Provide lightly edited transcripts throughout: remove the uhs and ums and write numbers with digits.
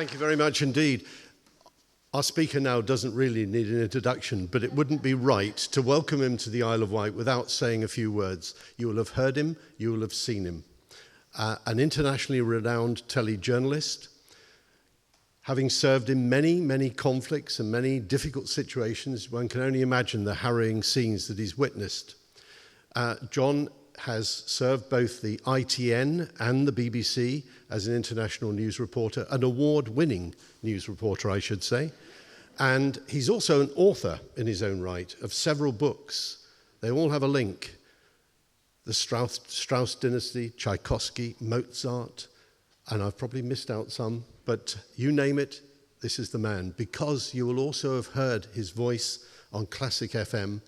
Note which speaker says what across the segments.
Speaker 1: Thank you very much indeed. Our speaker now doesn't really need an introduction, but it wouldn't be right to welcome him to the Isle of Wight without saying a few words. You will have heard him, you will have seen him. An internationally renowned telejournalist, having served in many, many conflicts and many difficult situations, one can only imagine the harrowing scenes that he's witnessed. John has served both the ITN and the BBC as an international news reporter, an award-winning news reporter, I should say. And he's also an author in his own right of several books. They all have a link. The Strauss dynasty, Tchaikovsky, Mozart, and I've probably missed out some, but you name it, this is the man, because you will also have heard his voice on Classic FM.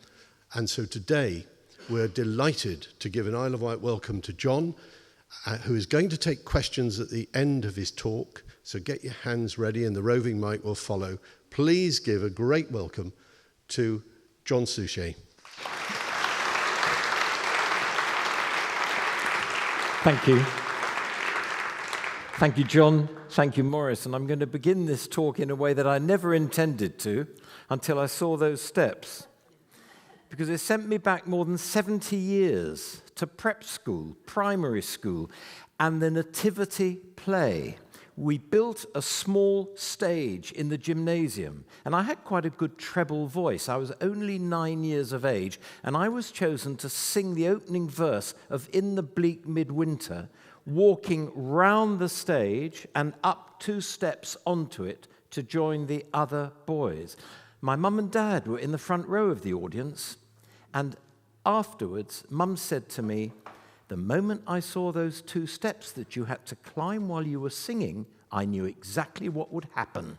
Speaker 1: And so today, we're delighted to give an Isle of Wight welcome to John, who is going to take questions at the end of his talk. So get your hands ready and the roving mic will follow. Please give a great welcome to John Suchet.
Speaker 2: Thank you. Thank you, John. Thank you, Maurice. And I'm going to begin this talk in a way that I never intended to until I saw those steps. Because it sent me back more than 70 years to prep school, primary school, and the nativity play. We built a small stage in the gymnasium, and I had quite a good treble voice. I was only 9 years of age, and I was chosen to sing the opening verse of In the Bleak Midwinter, walking round the stage and up 2 steps onto it to join the other boys. My mum and dad were in the front row of the audience, and afterwards, Mum said to me, the moment I saw those 2 steps that you had to climb while you were singing, I knew exactly what would happen.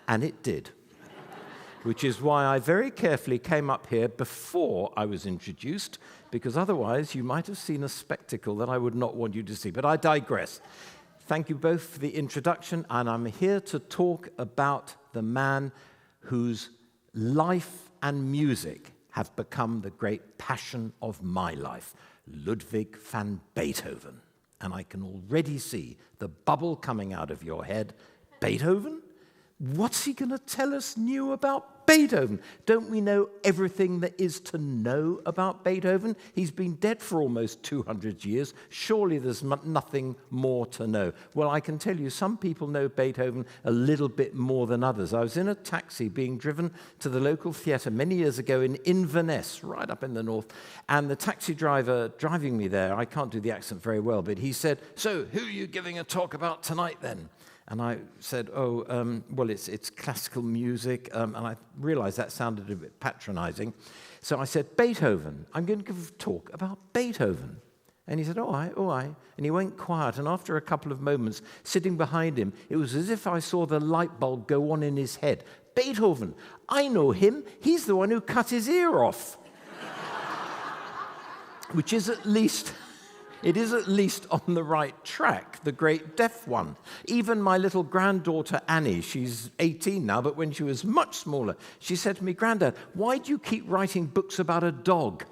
Speaker 2: And it did. Which is why I very carefully came up here before I was introduced, because otherwise you might have seen a spectacle that I would not want you to see. But I digress. Thank you both for the introduction, and I'm here to talk about the man whose life and music have become the great passion of my life, Ludwig van Beethoven. And I can already see the bubble coming out of your head. Beethoven? What's he going to tell us new about Beethoven? Don't we know everything there is to know about Beethoven? He's been dead for almost 200 years. Surely there's nothing more to know. Well, I can tell you, some people know Beethoven a little bit more than others. I was in a taxi being driven to the local theatre many years ago in Inverness, right up in the north, and the taxi driver driving me there, I can't do the accent very well, but he said, "So, who are you giving a talk about tonight then?" And I said, well, it's classical music, and I realized that sounded a bit patronizing. So I said, Beethoven. I'm going to give a talk about Beethoven. And he said, all right. And he went quiet, and after a couple of moments, sitting behind him, it was as if I saw the light bulb go on in his head. Beethoven, I know him. He's the one who cut his ear off. Which is at least... It is at least on the right track, the great deaf one. Even my little granddaughter Annie, she's 18 now, but when she was much smaller, she said to me, "Grandad, why do you keep writing books about a dog?"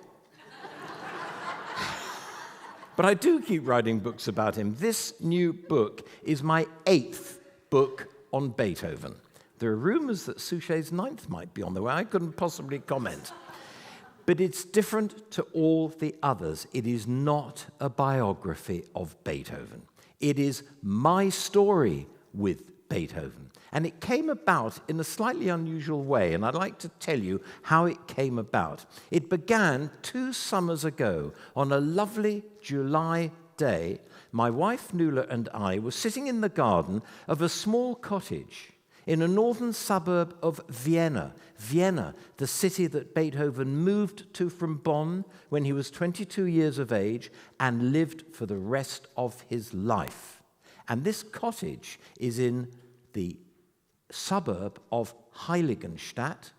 Speaker 2: But I do keep writing books about him. This new book is my 8th book on Beethoven. There are rumors that Suchet's 9th might be on the way. I couldn't possibly comment. But it's different to all the others. It is not a biography of Beethoven. It is my story with Beethoven. And it came about in a slightly unusual way, and I'd like to tell you how it came about. It began 2 summers ago on a lovely July day. My wife Nuala and I were sitting in the garden of a small cottage in a northern suburb of Vienna. Vienna, the city that Beethoven moved to from Bonn when he was 22 years of age and lived for the rest of his life. And this cottage is in the suburb of Heiligenstadt,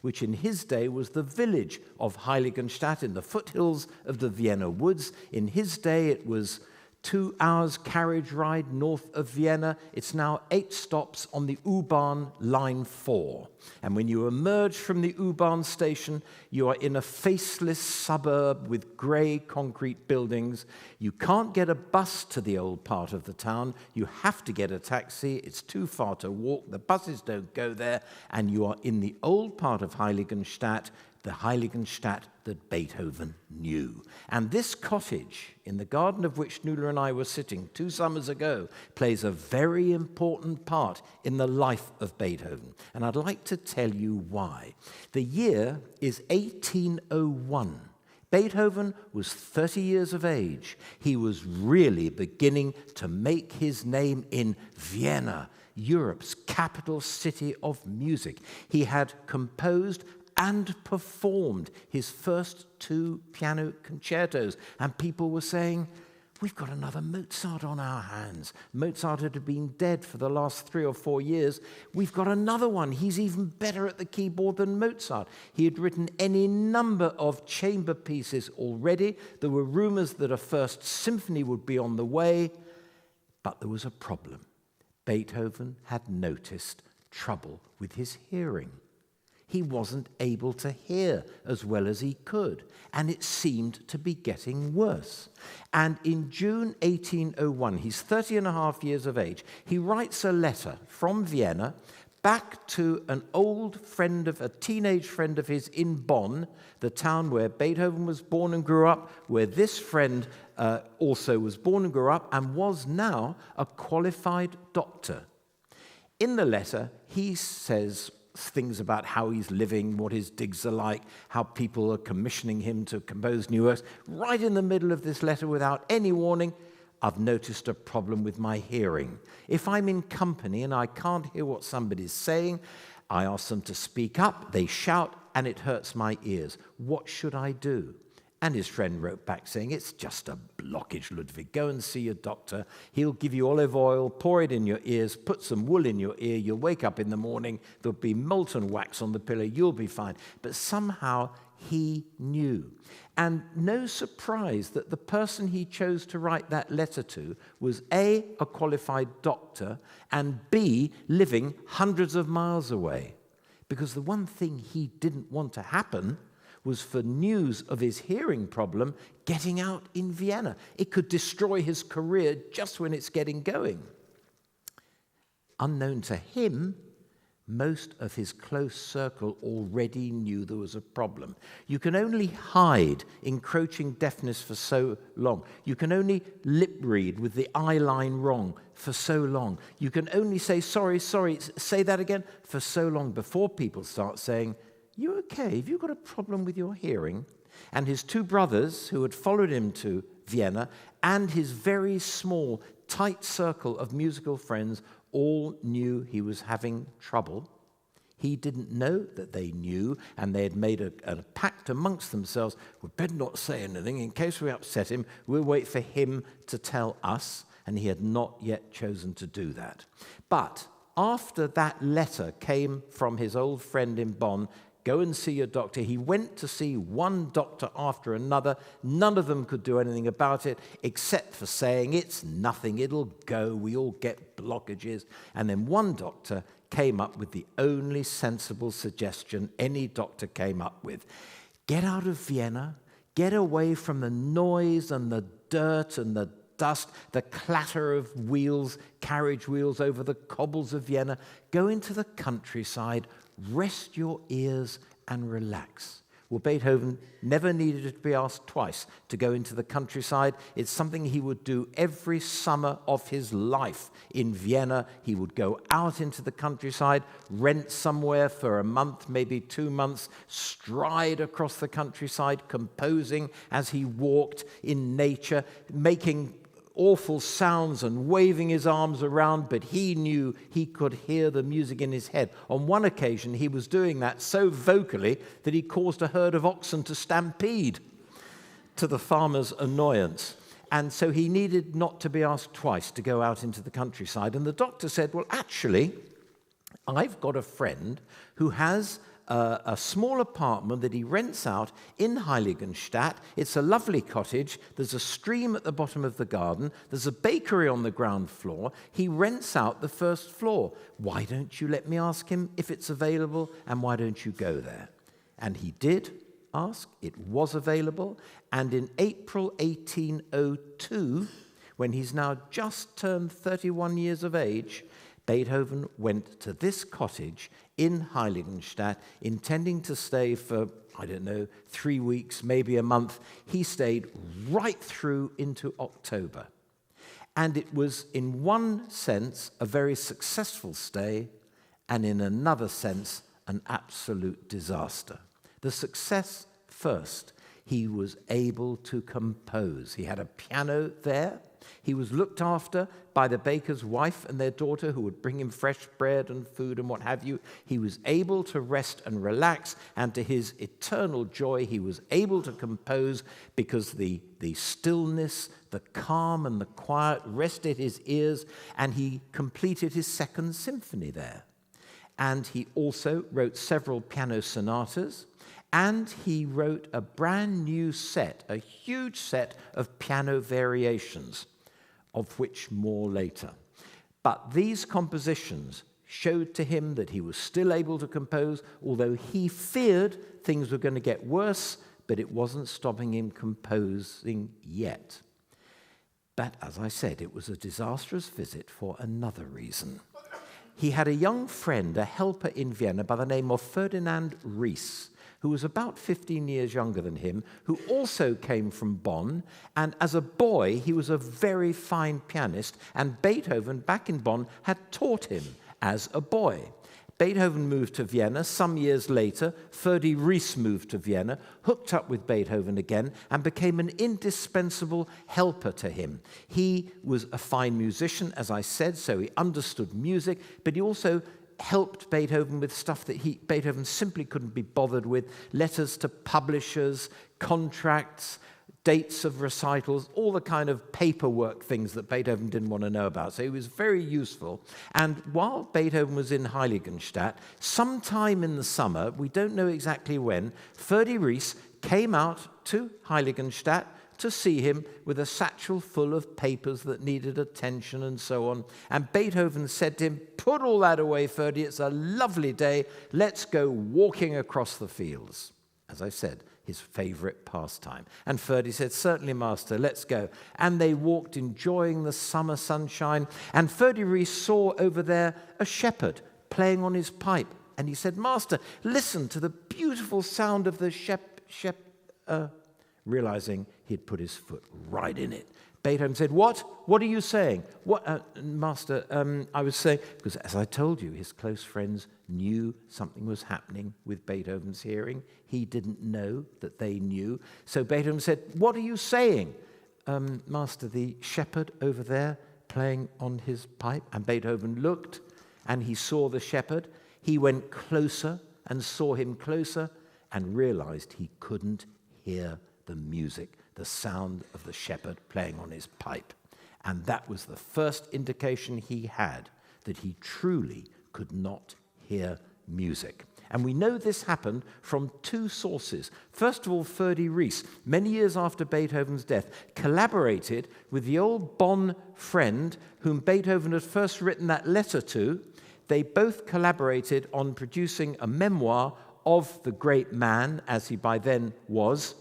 Speaker 2: which in his day was the village of Heiligenstadt in the foothills of the Vienna woods. In his day, it was 2 hours carriage ride north of Vienna. It's now 8 stops on the U-Bahn Line 4. And when you emerge from the U-Bahn station, you are in a faceless suburb with grey concrete buildings. You can't get a bus to the old part of the town. You have to get a taxi. It's too far to walk. The buses don't go there. And you are in the old part of Heiligenstadt, the Heiligenstadt that Beethoven knew. And this cottage, in the garden of which Nuala and I were sitting 2 summers ago, plays a very important part in the life of Beethoven. And I'd like to tell you why. The year is 1801. Beethoven was 30 years of age. He was really beginning to make his name in Vienna, Europe's capital city of music. He had composed and performed his first 2 piano concertos. And people were saying, we've got another Mozart on our hands. Mozart had been dead for the last 3 or 4 years. We've got another one. He's even better at the keyboard than Mozart. He had written any number of chamber pieces already. There were rumors that a first symphony would be on the way. But there was a problem. Beethoven had noticed trouble with his hearing. He wasn't able to hear as well as he could, and it seemed to be getting worse. And in June 1801, he's 30 and a half years of age, he writes a letter from Vienna back to an old friend a teenage friend of his in Bonn, the town where Beethoven was born and grew up, where this friend also was born and grew up, and was now a qualified doctor. In the letter, he says things about how he's living, what his digs are like, how people are commissioning him to compose new works. Right in the middle of this letter, without any warning, I've noticed a problem with my hearing. If I'm in company and I can't hear what somebody's saying, I ask them to speak up, they shout, and it hurts my ears. What should I do? And his friend wrote back saying, it's just a blockage, Ludwig. Go and see your doctor. He'll give you olive oil, pour it in your ears, put some wool in your ear. You'll wake up in the morning. There'll be molten wax on the pillow. You'll be fine. But somehow he knew. And no surprise that the person he chose to write that letter to was A, a qualified doctor, and B, living hundreds of miles away. Because the one thing he didn't want to happen was for news of his hearing problem getting out in Vienna. It could destroy his career just when it's getting going. Unknown to him, most of his close circle already knew there was a problem. You can only hide encroaching deafness for so long. You can only lip read with the eye line wrong for so long. You can only say, sorry, say that again, for so long before people start saying, you okay? Have you got a problem with your hearing? And his 2 brothers, who had followed him to Vienna, and his very small, tight circle of musical friends, all knew he was having trouble. He didn't know that they knew, and they had made a pact amongst themselves. We better not say anything. In case we upset him, we'll wait for him to tell us. And he had not yet chosen to do that. But after that letter came from his old friend in Bonn, go and see your doctor. He went to see one doctor after another. None of them could do anything about it except for saying, it's nothing, it'll go, we all get blockages. And then one doctor came up with the only sensible suggestion any doctor came up with. Get out of Vienna, get away from the noise and the dirt and the dust, the clatter of wheels, carriage wheels over the cobbles of Vienna. Go into the countryside, rest your ears and relax. Well, Beethoven never needed to be asked twice to go into the countryside. It's something he would do every summer of his life. In Vienna, he would go out into the countryside, rent somewhere for a month, maybe 2 months, stride across the countryside, composing as he walked in nature, making awful sounds and waving his arms around, but he knew he could hear the music in his head. On one occasion, he was doing that so vocally that he caused a herd of oxen to stampede, to the farmer's annoyance. And so he needed not to be asked twice to go out into the countryside. And the doctor said, well, actually, I've got a friend who has a small apartment that he rents out in Heiligenstadt. It's a lovely cottage. There's a stream at the bottom of the garden. There's a bakery on the ground floor. He rents out the first floor. Why don't you let me ask him if it's available, and why don't you go there? And he did ask. It was available. And in April 1802, when he's now just turned 31 years of age, Beethoven went to this cottage in Heiligenstadt, intending to stay for, 3 weeks, maybe a month. He stayed right through into October. And it was, in one sense, a very successful stay, and in another sense, an absolute disaster. The success first. He was able to compose. He had a piano there. He was looked after by the baker's wife and their daughter, who would bring him fresh bread and food and what have you. He was able to rest and relax, and to his eternal joy, he was able to compose because the stillness, the calm and the quiet rested his ears, and he completed his second symphony there. And he also wrote several piano sonatas, and he wrote a brand new set, a huge set of piano variations, of which more later. But these compositions showed to him that he was still able to compose, although he feared things were going to get worse, but it wasn't stopping him composing yet. But as I said, it was a disastrous visit for another reason. He had a young friend, a helper in Vienna by the name of Ferdinand Ries, who was about 15 years younger than him, who also came from Bonn, and as a boy, he was a very fine pianist, and Beethoven, back in Bonn, had taught him as a boy. Beethoven moved to Vienna. Some years later, Ferdi Ries moved to Vienna, hooked up with Beethoven again, and became an indispensable helper to him. He was a fine musician, as I said, so he understood music, but he also helped Beethoven with stuff that Beethoven simply couldn't be bothered with, letters to publishers, contracts, dates of recitals, all the kind of paperwork things that Beethoven didn't want to know about. So he was very useful. And while Beethoven was in Heiligenstadt, sometime in the summer, we don't know exactly when, Ferdi Ries came out to Heiligenstadt to see him with a satchel full of papers that needed attention and so on. And Beethoven said to him, "Put all that away, Ferdi, it's a lovely day. Let's go walking across the fields." As I said, his favorite pastime. And Ferdi said, "Certainly, master, let's go." And they walked, enjoying the summer sunshine. And Ferdi Ries saw over there a shepherd playing on his pipe. And he said, "Master, listen to the beautiful sound of the realizing he'd put his foot right in it. Beethoven said, "What? What are you saying?" Master, I was saying," because as I told you, his close friends knew something was happening with Beethoven's hearing. He didn't know that they knew. So Beethoven said, "What are you saying?" "Master, the shepherd over there playing on his pipe." And Beethoven looked, and he saw the shepherd. He went closer and saw him closer and realized he couldn't hear the music, the sound of the shepherd playing on his pipe. And that was the first indication he had that he truly could not hear music. And we know this happened from two sources. First of all, Ferdi Ries, many years after Beethoven's death, collaborated with the old Bonn friend whom Beethoven had first written that letter to. They both collaborated on producing a memoir of the great man, as he by then was.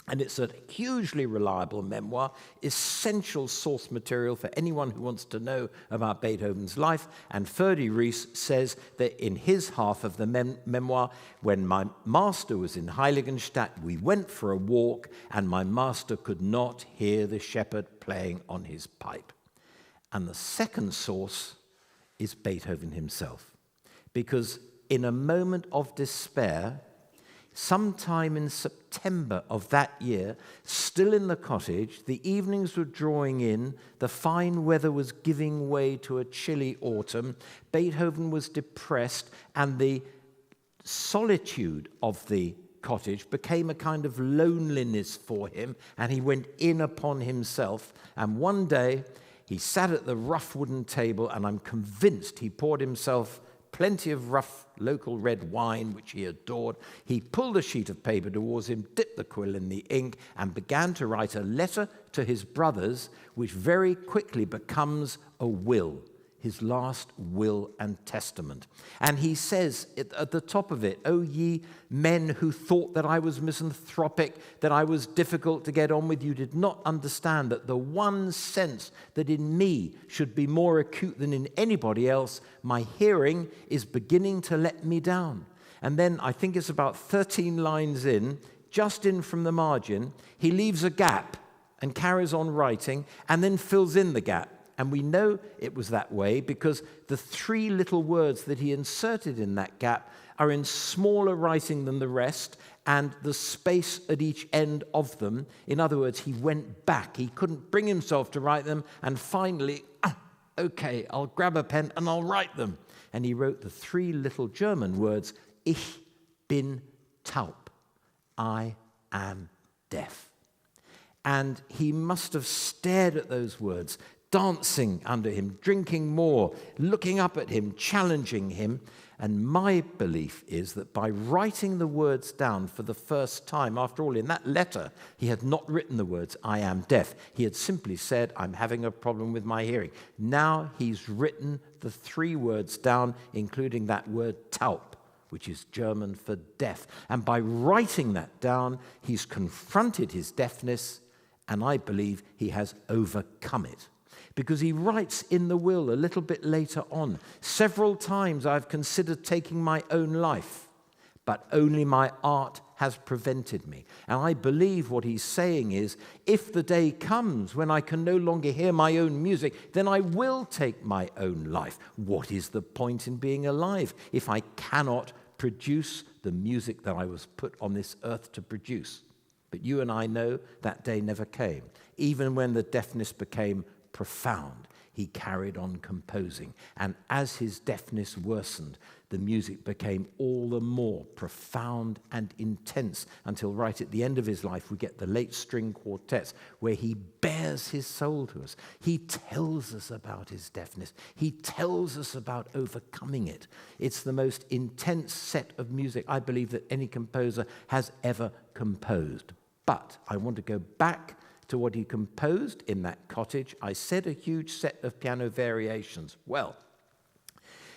Speaker 2: And it's a hugely reliable memoir, essential source material for anyone who wants to know about Beethoven's life. And Ferdi Ries says that in his half of the memoir, when my master was in Heiligenstadt, we went for a walk, and my master could not hear the shepherd playing on his pipe. And the second source is Beethoven himself. Because in a moment of despair, sometime in September of that year, still in the cottage, the evenings were drawing in, the fine weather was giving way to a chilly autumn, Beethoven was depressed, and the solitude of the cottage became a kind of loneliness for him, and he went in upon himself. And one day, he sat at the rough wooden table, and I'm convinced he poured himself plenty of rough local red wine, which he adored. He pulled a sheet of paper towards him, dipped the quill in the ink, and began to write a letter to his brothers, which very quickly becomes a will, his last will and testament. And he says at the top of it, "O ye men who thought that I was misanthropic, that I was difficult to get on with, you did not understand that the one sense that in me should be more acute than in anybody else, my hearing is beginning to let me down." And then I think it's about 13 lines in, just in from the margin, he leaves a gap and carries on writing and then fills in the gap. And we know it was that way because the 3 little words that he inserted in that gap are in smaller writing than the rest, and the space at each end of them, in other words, he went back. He couldn't bring himself to write them, and finally, okay, I'll grab a pen and I'll write them. And he wrote the 3 little German words, "Ich bin taub," I am deaf. And he must have stared at those words, dancing under him, drinking more, looking up at him, challenging him. And my belief is that by writing the words down for the first time, after all, in that letter, he had not written the words, "I am deaf." He had simply said, "I'm having a problem with my hearing." Now he's written the 3 words down, including that word taub, which is German for deaf. And by writing that down, he's confronted his deafness, and I believe he has overcome it. Because he writes in the will a little bit later on, "Several times I've considered taking my own life, but only my art has prevented me." And I believe what he's saying is, if the day comes when I can no longer hear my own music, then I will take my own life. What is the point in being alive if I cannot produce the music that I was put on this earth to produce? But you and I know that day never came. Even when the deafness became profound, he carried on composing. And as his deafness worsened, the music became all the more profound and intense, until right at the end of his life we get the late string quartets where he bears his soul to us. He tells us about his deafness. He tells us about overcoming it. It's the most intense set of music I believe that any composer has ever composed. But I want to go back to what he composed in that cottage. I said a huge set of piano variations. Well,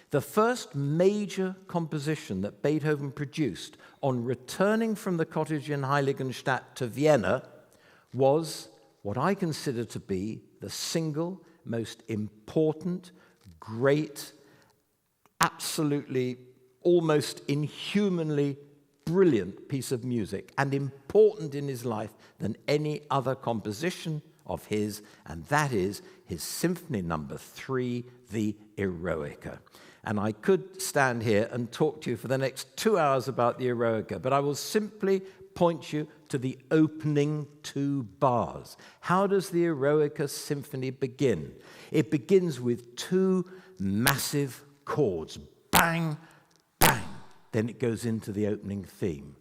Speaker 2: the first major composition that Beethoven produced on returning from the cottage in Heiligenstadt to Vienna was what I consider to be the single most important, great, absolutely, almost inhumanly brilliant piece of music, and important in his life than any other composition of his, and that is his Symphony No. 3, the Eroica. And I could stand here and talk to you for the next 2 hours about the Eroica, but I will simply point you to the opening 2 bars. How does the Eroica symphony begin? It begins with 2 massive chords, bang, bang. Then it goes into the opening theme.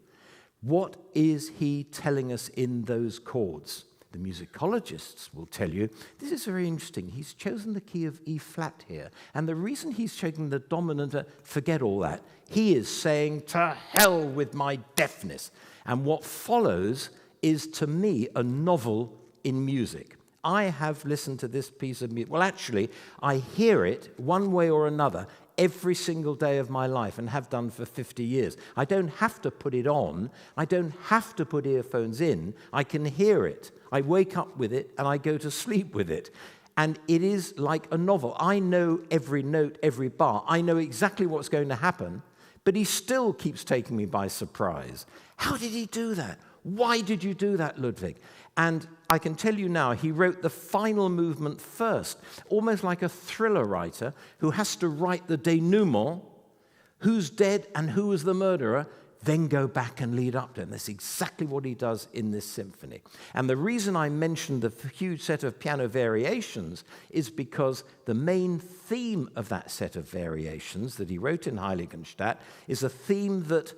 Speaker 2: What is he telling us in those chords? The musicologists will tell you, this is very interesting. He's chosen the key of E flat here. And the reason he's chosen the dominant, forget all that. He is saying, to hell with my deafness. And what follows is, to me, a novel in music. I have listened to this piece of music. Well, actually, I hear it one way or another every single day of my life, and have done for 50 years. I don't have to put it on. I don't have to put earphones in. I can hear it. I wake up with it, and I go to sleep with it. And it is like a novel. I know every note, every bar. I know exactly what's going to happen, but he still keeps taking me by surprise. How did he do that? Why did you do that, Ludwig? And I can tell you now, he wrote the final movement first, almost like a thriller writer who has to write the denouement, who's dead and who was the murderer, then go back and lead up to it. And that's exactly what he does in this symphony. And the reason I mentioned the huge set of piano variations is because the main theme of that set of variations that he wrote in Heiligenstadt is a theme that,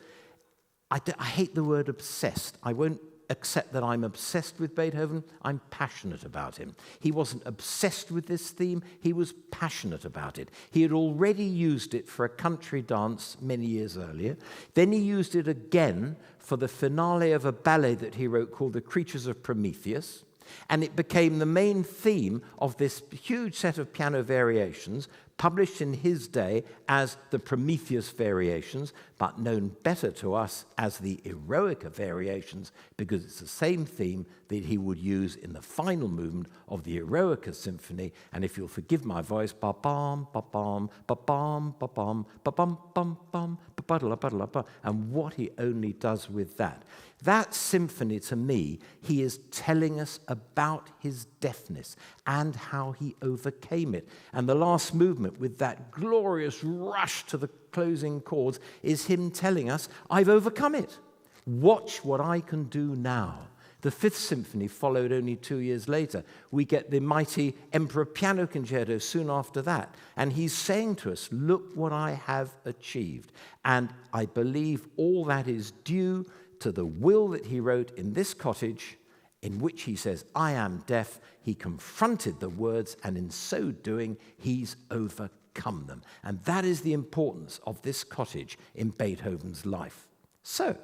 Speaker 2: I hate the word obsessed. I won't accept that I'm obsessed with Beethoven. I'm passionate about him. He wasn't obsessed with this theme. He was passionate about it. He had already used it for a country dance many years earlier. Then he used it again for the finale of a ballet that he wrote called The Creatures of Prometheus. And it became the main theme of this huge set of piano variations, published in his day as the Prometheus Variations, but known better to us as the Eroica Variations, because it's the same theme that he would use in the final movement of the Eroica Symphony. And if you'll forgive my voice, ba-bam, ba-bam, ba-bam, ba-bam, ba-bam, bam, bam, ba-ba-da-la-ba-da-la-ba, and what he only does with that. That symphony, to me, he is telling us about his deafness and how he overcame it. And the last movement, with that glorious rush to the closing chords, is him telling us, I've overcome it. Watch what I can do now. The Fifth Symphony followed only 2 years later. We get the mighty Emperor Piano Concerto soon after that. And he's saying to us, look what I have achieved. And I believe all that is due to the will that he wrote in this cottage, in which he says, I am deaf. He confronted the words, and in so doing, he's overcome them. And that is the importance of this cottage in Beethoven's life. So,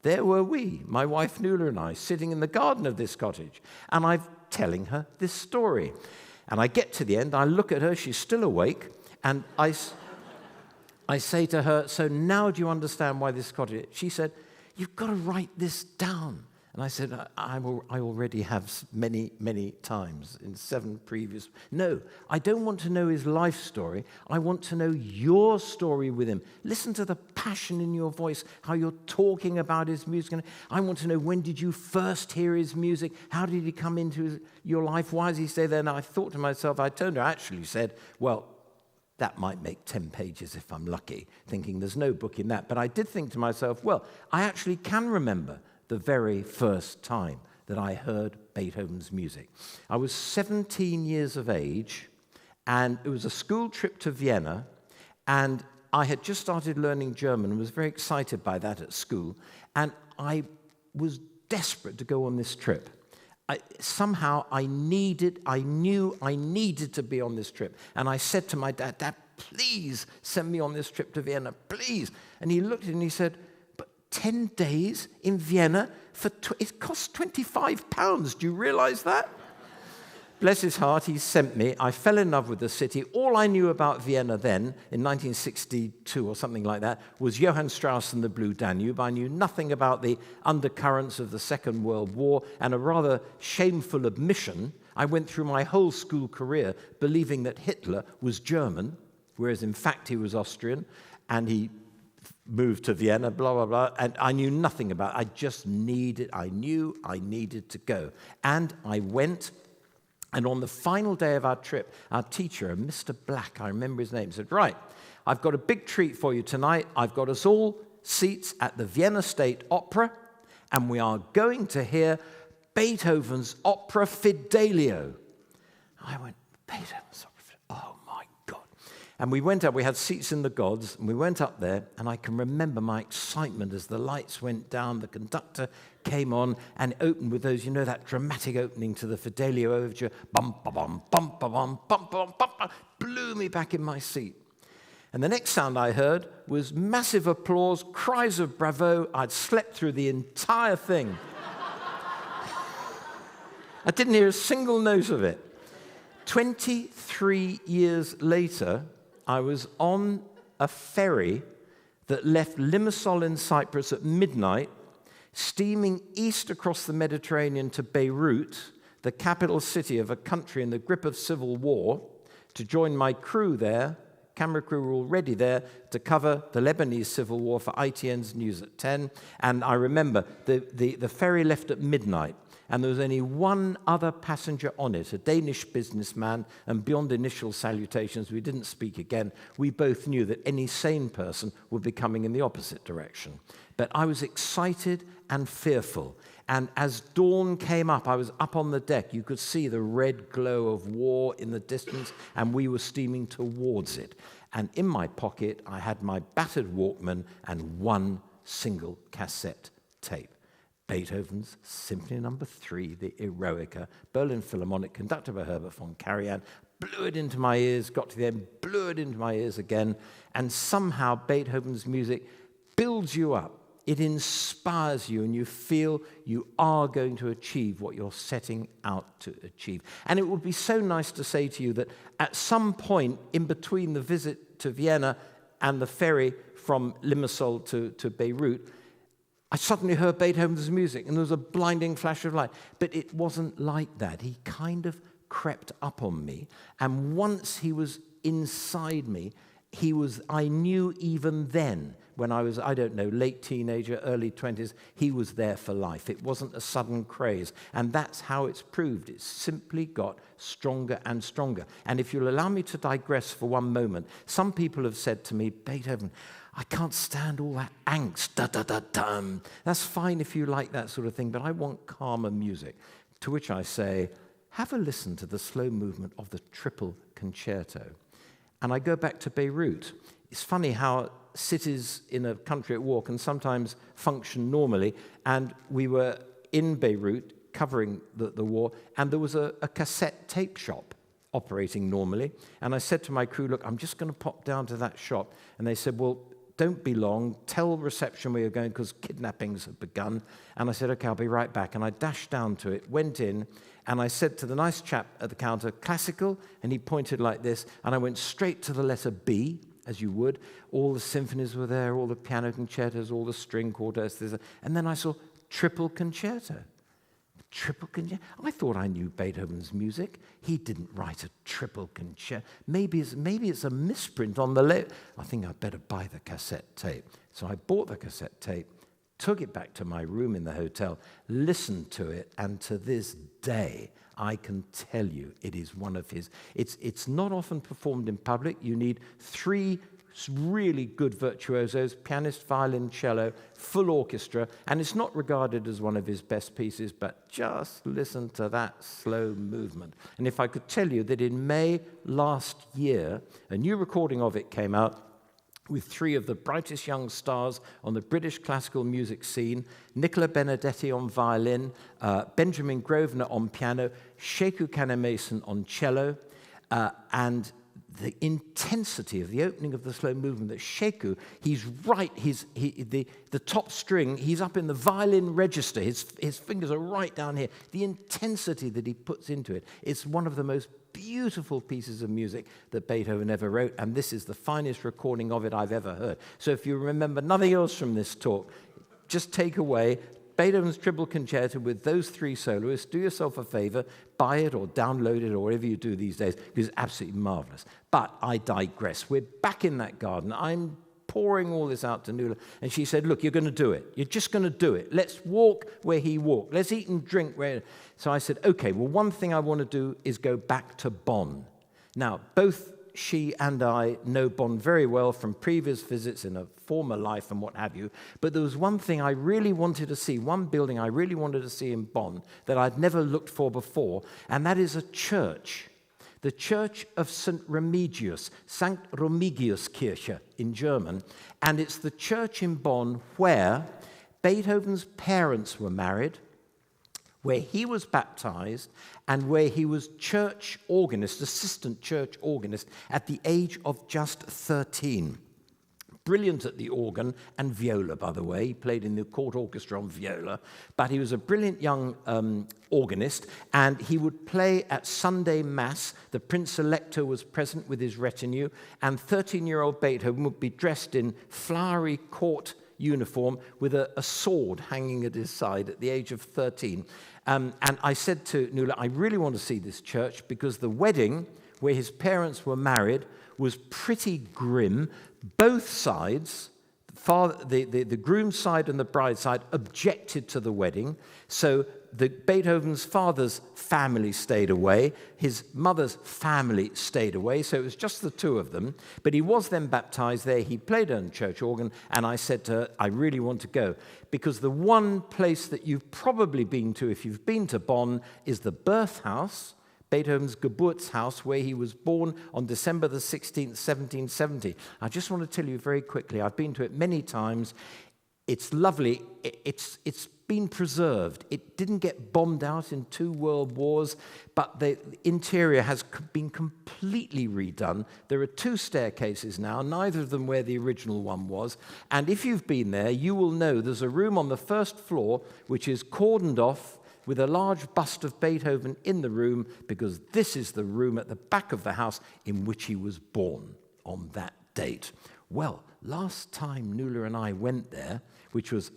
Speaker 2: there were we, my wife Nuala and I, sitting in the garden of this cottage, and I'm telling her this story. And I get to the end, I look at her, she's still awake, and I say to her, so now do you understand why this cottage? She said, you've got to write this down. And I said, I already have many, many times in 7 previous. No, I don't want to know his life story. I want to know your story with him. Listen to the passion in your voice, how you're talking about his music. I want to know, when did you first hear his music? How did he come into your life? Why does he stay there? And I thought to myself, I turned to her, actually said, well, that might make 10 pages if I'm lucky, thinking there's no book in that. But I did think to myself, well, I actually can remember the very first time that I heard Beethoven's music. I was 17 years of age, and it was a school trip to Vienna, and I had just started learning German and was very excited by that at school, and I was desperate to go on this trip. Somehow I knew I needed to be on this trip. And I said to my dad, Dad, please send me on this trip to Vienna, please. And he looked at it and he said, but 10 days in Vienna, it costs £25. Do you realize that? Bless his heart, he sent me. I fell in love with the city. All I knew about Vienna then, in 1962 or something like that, was Johann Strauss and the Blue Danube. I knew nothing about the undercurrents of the Second World War, and a rather shameful admission, I went through my whole school career believing that Hitler was German, whereas in fact he was Austrian, and he moved to Vienna, blah, blah, blah, and I knew nothing about it. I knew I needed to go. And I went. And on the final day of our trip, our teacher, Mr. Black, I remember his name, said, right, I've got a big treat for you tonight. I've got us all seats at the Vienna State Opera, and we are going to hear Beethoven's opera Fidelio. I went, Beethoven's opera Fidelio? Oh, my God. And we went up, we had seats in the gods, and we went up there, and I can remember my excitement as the lights went down, the conductor came on, and opened with those, that dramatic opening to the Fidelio overture, bum, ba, bum, bum, ba, bum, bum, bum, bum, bum, blew me back in my seat. And the next sound I heard was massive applause, cries of bravo. I'd slept through the entire thing. I didn't hear a single note of it. 23 years later, I was on a ferry that left Limassol in Cyprus at midnight, steaming east across the Mediterranean to Beirut, the capital city of a country in the grip of civil war, to join my crew there. Camera crew were already there to cover the Lebanese civil war for ITN's News at 10. And I remember the ferry left at midnight, and there was only one other passenger on it, a Danish businessman, and beyond initial salutations, we didn't speak again. We both knew that any sane person would be coming in the opposite direction. But I was excited and fearful. And as dawn came up, I was up on the deck. You could see the red glow of war in the distance, and we were steaming towards it. And in my pocket, I had my battered Walkman and one single cassette tape. Beethoven's Symphony No. 3, the Eroica, Berlin Philharmonic, conducted by Herbert von Karajan, blew it into my ears, got to the end, blew it into my ears again, and somehow Beethoven's music builds you up. It inspires you, and you feel you are going to achieve what you're setting out to achieve. And it would be so nice to say to you that at some point in between the visit to Vienna and the ferry from Limassol to Beirut, I suddenly heard Beethoven's music, and there was a blinding flash of light. But it wasn't like that. He kind of crept up on me, and once he was inside me, I knew even then, when I was, I don't know, late teenager, early 20s, he was there for life. It wasn't a sudden craze. And that's how it's proved. It's simply got stronger and stronger. And if you'll allow me to digress for one moment, some people have said to me, Beethoven, I can't stand all that angst, da-da-da-dum. That's fine if you like that sort of thing, but I want calmer music. To which I say, have a listen to the slow movement of the triple concerto. And I go back to Beirut. It's funny how cities in a country at war can sometimes function normally. And we were in Beirut covering the war, and there was a cassette tape shop operating normally. And I said to my crew, look, I'm just going to pop down to that shop. And they said, well, don't be long. Tell reception where you're going because kidnappings have begun. And I said, okay, I'll be right back. And I dashed down to it, went in, and I said to the nice chap at the counter, classical? And he pointed like this, and I went straight to the letter B, as you would. All the symphonies were there, all the piano concertos, all the string quartets. And then I saw triple concerto. Triple concerto? I thought I knew Beethoven's music. He didn't write a triple concerto. Maybe it's a misprint on the left. I think I'd better buy the cassette tape. So I bought the cassette tape, took it back to my room in the hotel, listened to it, and to this day, I can tell you it is one of his. It's not often performed in public. You need 3 really good virtuosos, pianist, violin, cello, full orchestra, and it's not regarded as one of his best pieces, but just listen to that slow movement. And if I could tell you that in May last year, a new recording of it came out with 3 of the brightest young stars on the British classical music scene, Nicola Benedetti on violin, Benjamin Grosvenor on piano, Sheku Kanemason on cello, and the intensity of the opening of the slow movement that Sheku, he's right, the top string, he's up in the violin register, his fingers are right down here. The intensity that he puts into it, it's one of the most beautiful pieces of music that Beethoven ever wrote, and this is the finest recording of it I've ever heard. So if you remember nothing else from this talk, just take away Beethoven's Triple Concerto with those 3 soloists. Do yourself a favor, buy it or download it or whatever you do these days, because it's absolutely marvelous. But I digress. We're back in that garden. I'm pouring all this out to Nuala, and she said, look, you're going to do it. You're just going to do it. Let's walk where he walked. Let's eat and drink where... So I said, okay, well, one thing I want to do is go back to Bonn. Now, both she and I know Bonn very well from previous visits in a former life and what have you, but there was one thing I really wanted to see, one building I really wanted to see in Bonn that I'd never looked for before, and that is a church. The Church of St. Remigius, St. Remigiuskirche in German, and it's the church in Bonn where Beethoven's parents were married, where he was baptized, and where he was church organist, assistant church organist, at the age of just 13. Brilliant at the organ and viola, by the way. He played in the court orchestra on viola, but he was a brilliant young organist, and he would play at Sunday Mass. The Prince Elector was present with his retinue, and 13-year-old Beethoven would be dressed in flowery court uniform with a sword hanging at his side at the age of 13. And I said to Nuala, I really want to see this church because the wedding where his parents were married was pretty grim. Both sides, the groom's side and the bride's side, objected to the wedding. So Beethoven's father's family stayed away. His mother's family stayed away. So it was just the 2 of them. But he was then baptized there. He played on church organ. And I said to her, I really want to go. Because the one place that you've probably been to, if you've been to Bonn, is the birth house, Beethoven's Geburtshaus, where he was born on December the 16th, 1770. I just want to tell you very quickly, I've been to it many times. It's lovely. It's been preserved. It didn't get bombed out in 2 world wars, but the interior has been completely redone. There are 2 staircases now, neither of them where the original one was. And if you've been there, you will know there's a room on the first floor which is cordoned off with a large bust of Beethoven in the room, because this is the room at the back of the house in which he was born on that date. Well, last time Nuala and I went there, which was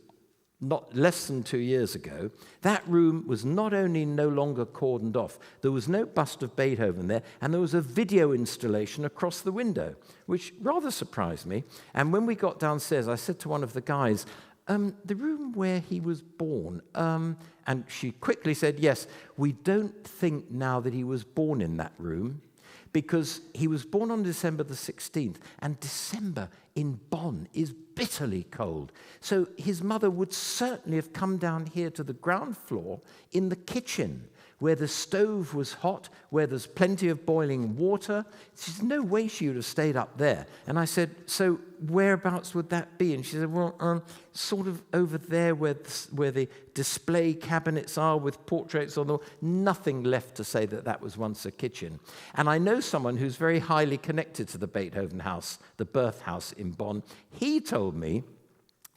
Speaker 2: not less than 2 years ago, that room was not only no longer cordoned off, there was no bust of Beethoven there, and there was a video installation across the window, which rather surprised me. And when we got downstairs, I said to one of the guys, the room where he was born, and she quickly said, yes, we don't think now that he was born in that room, because he was born on December the 16th, and December in Bonn is bitterly cold. So his mother would certainly have come down here to the ground floor in the kitchen, where the stove was hot, where there's plenty of boiling water. There's no way she would have stayed up there. And I said, so whereabouts would that be? And she said, well, sort of over there where the display cabinets are with portraits on the wall. Nothing left to say that that was once a kitchen. And I know someone who's very highly connected to the Beethoven house, the birth house in Bonn. He told me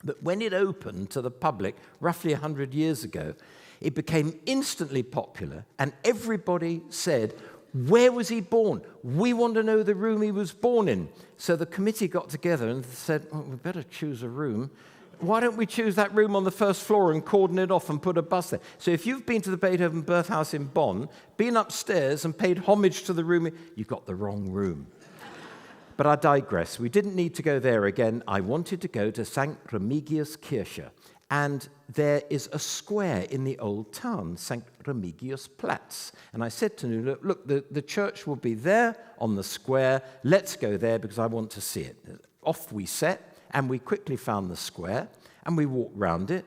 Speaker 2: that when it opened to the public roughly 100 years ago, it became instantly popular, and everybody said, where was he born? We want to know the room he was born in. So the committee got together and said, well, we better choose a room. Why don't we choose that room on the first floor and cordon it off and put a bust there? So if you've been to the Beethoven birth house in Bonn, been upstairs and paid homage to the room, you've got the wrong room. But I digress. We didn't need to go there again. I wanted to go to St. Remigius Kirche. And there is a square in the old town, St. Remigius Platz. And I said to Nuala, look, the church will be there on the square. Let's go there because I want to see it. Off we set, and we quickly found the square, and we walked round it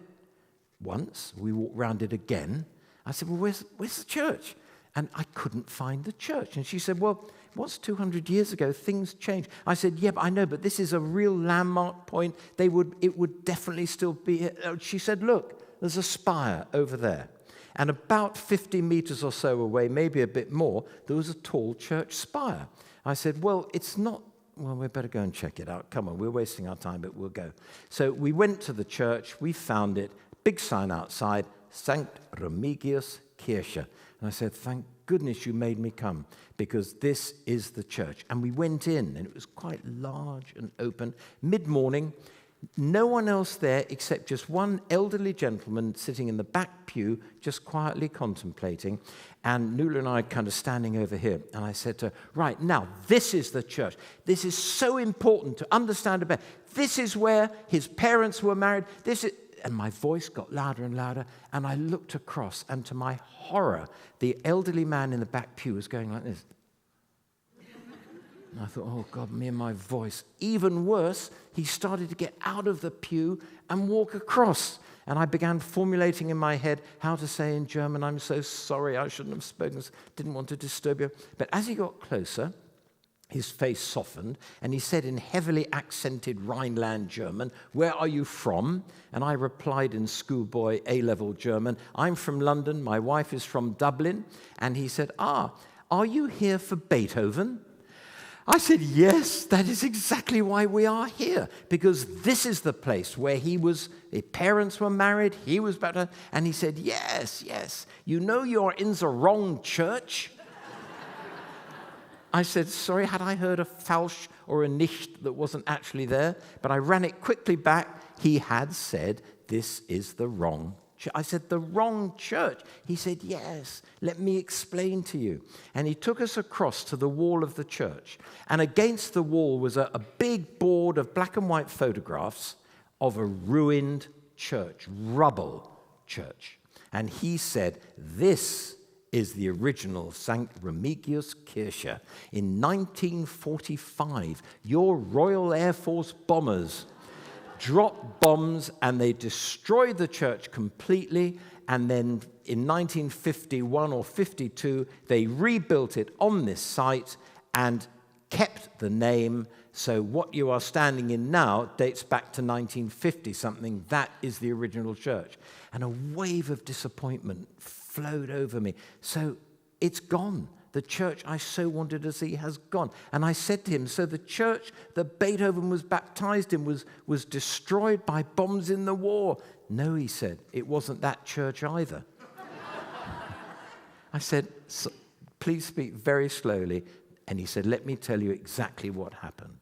Speaker 2: once. We walked round it again. I said, well, where's the church? And I couldn't find the church. And she said, well, what's 200 years ago? Things changed. I said, yeah, but I know, but this is a real landmark point. It would definitely still be here. She said, look, there's a spire over there. And about 50 meters or so away, maybe a bit more, there was a tall church spire. I said, well, it's not. Well, we better go and check it out. Come on, we're wasting our time, but we'll go. So we went to the church. We found it. Big sign outside, St. Remigius Kirche. And I said, thank goodness you made me come, because this is the church. And we went in, and it was quite large and open. Mid-morning, no one else there except just one elderly gentleman sitting in the back pew, just quietly contemplating. And Nuala and I kind of standing over here. And I said to her, right, now, this is the church. This is so important to understand about. This is where his parents were married. And my voice got louder and louder, and I looked across, and to my horror, the elderly man in the back pew was going like this. And I thought, oh, God, me and my voice. Even worse, he started to get out of the pew and walk across. And I began formulating in my head how to say in German, I'm so sorry, I shouldn't have spoken, didn't want to disturb you. But as he got closer, his face softened, and he said in heavily accented Rhineland German, where are you from? And I replied in schoolboy A-level German, I'm from London, my wife is from Dublin. And he said, are you here for Beethoven? I said, yes, that is exactly why we are here, because this is the place where his parents were married, he was better. And he said, yes, you know you're in the wrong church. I said, sorry, had I heard a falsch or a nicht that wasn't actually there? But I ran it quickly back. He had said, this is the wrong church. I said, the wrong church? He said, yes, let me explain to you. And he took us across to the wall of the church. And against the wall was a big board of black and white photographs of a ruined church, rubble church. And he said, this is the original St. Remigius Kirche. In 1945, your Royal Air Force bombers dropped bombs and they destroyed the church completely. And then in 1951 or 52, they rebuilt it on this site and kept the name So what you are standing in now dates back to 1950-something. That is the original church. And a wave of disappointment flowed over me. So it's gone. The church I so wanted to see has gone. And I said to him, so the church that Beethoven was baptized in was destroyed by bombs in the war. No, he said, it wasn't that church either. I said, please speak very slowly. And he said, let me tell you exactly what happened.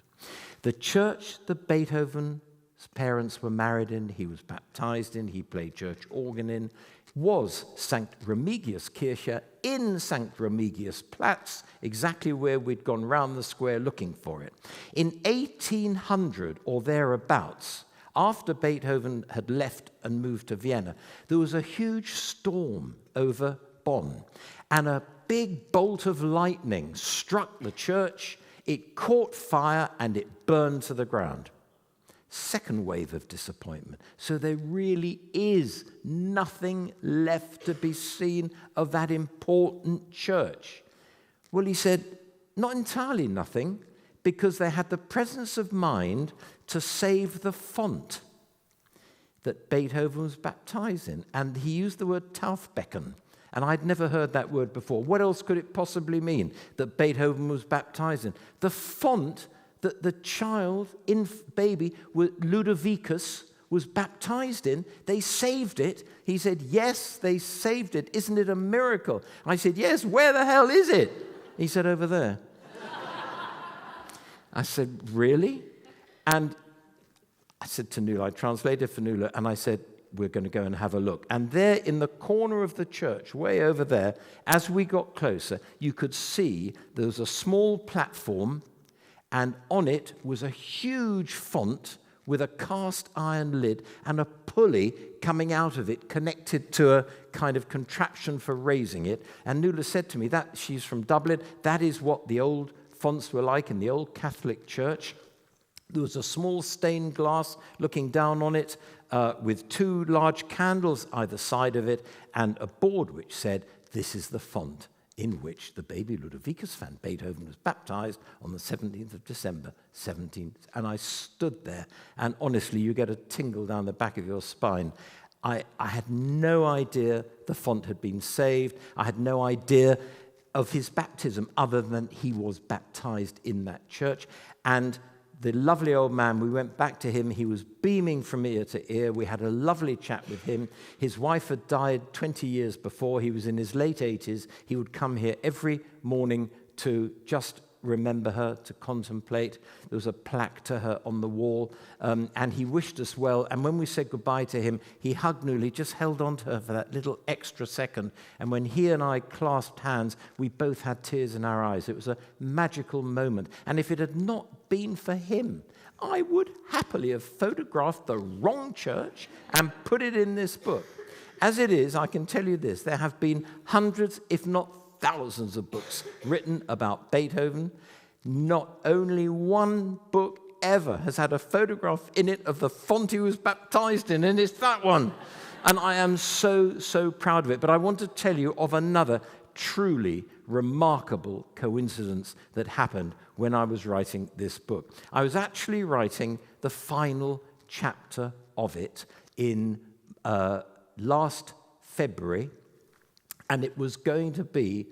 Speaker 2: The church that Beethoven's parents were married in, he was baptized in, he played church organ in, was St. Remigius Kirche in St. Remigius Platz, exactly where we'd gone round the square looking for it. In 1800 or thereabouts, after Beethoven had left and moved to Vienna, there was a huge storm over Bonn, and a big bolt of lightning struck the church, it caught fire, and it burned to the ground. Second wave of disappointment. So there really is nothing left to be seen of that important church. Well, he said, not entirely nothing, because they had the presence of mind to save the font that Beethoven was baptized in. And he used the word Taufbecken. And I'd never heard that word before. What else could it possibly mean that Beethoven was baptized in? The font that the child, baby, Ludovicus, was baptized in, they saved it. He said, yes, they saved it. Isn't it a miracle? I said, yes, where the hell is it? He said, over there. I said, really? And I said to Nuala, I translated for Nuala, and I said, we're going to go and have a look. And there in the corner of the church, way over there, as we got closer, you could see there was a small platform, and on it was a huge font with a cast iron lid and a pulley coming out of it connected to a kind of contraption for raising it. And Nuala said to me, that she's from Dublin, that is what the old fonts were like in the old Catholic church. There was a small stained glass looking down on it with two large candles either side of it and a board which said, this is the font in which the baby Ludovicus van Beethoven was baptized on the 17th of December, 17th. And I stood there, and honestly, you get a tingle down the back of your spine. I had no idea the font had been saved. I had no idea of his baptism other than he was baptized in that church. And the lovely old man, we went back to him. He was beaming from ear to ear. We had a lovely chat with him. His wife had died 20 years before. He was in his late 80s. He would come here every morning to just remember her, to contemplate. There was a plaque to her on the wall, and he wished us well. And when we said goodbye to him, he hugged Nuala, he just held on to her for that little extra second. And when he and I clasped hands, we both had tears in our eyes. It was a magical moment. And if it had not been for him, I would happily have photographed the wrong church and put it in this book. As it is, I can tell you this, there have been hundreds, if not thousands of books written about Beethoven. Not only one book ever has had a photograph in it of the font he was baptized in, and it's that one. And I am so, so proud of it. But I want to tell you of another truly remarkable coincidence that happened when I was writing this book. I was actually writing the final chapter of it in last February, and it was going to be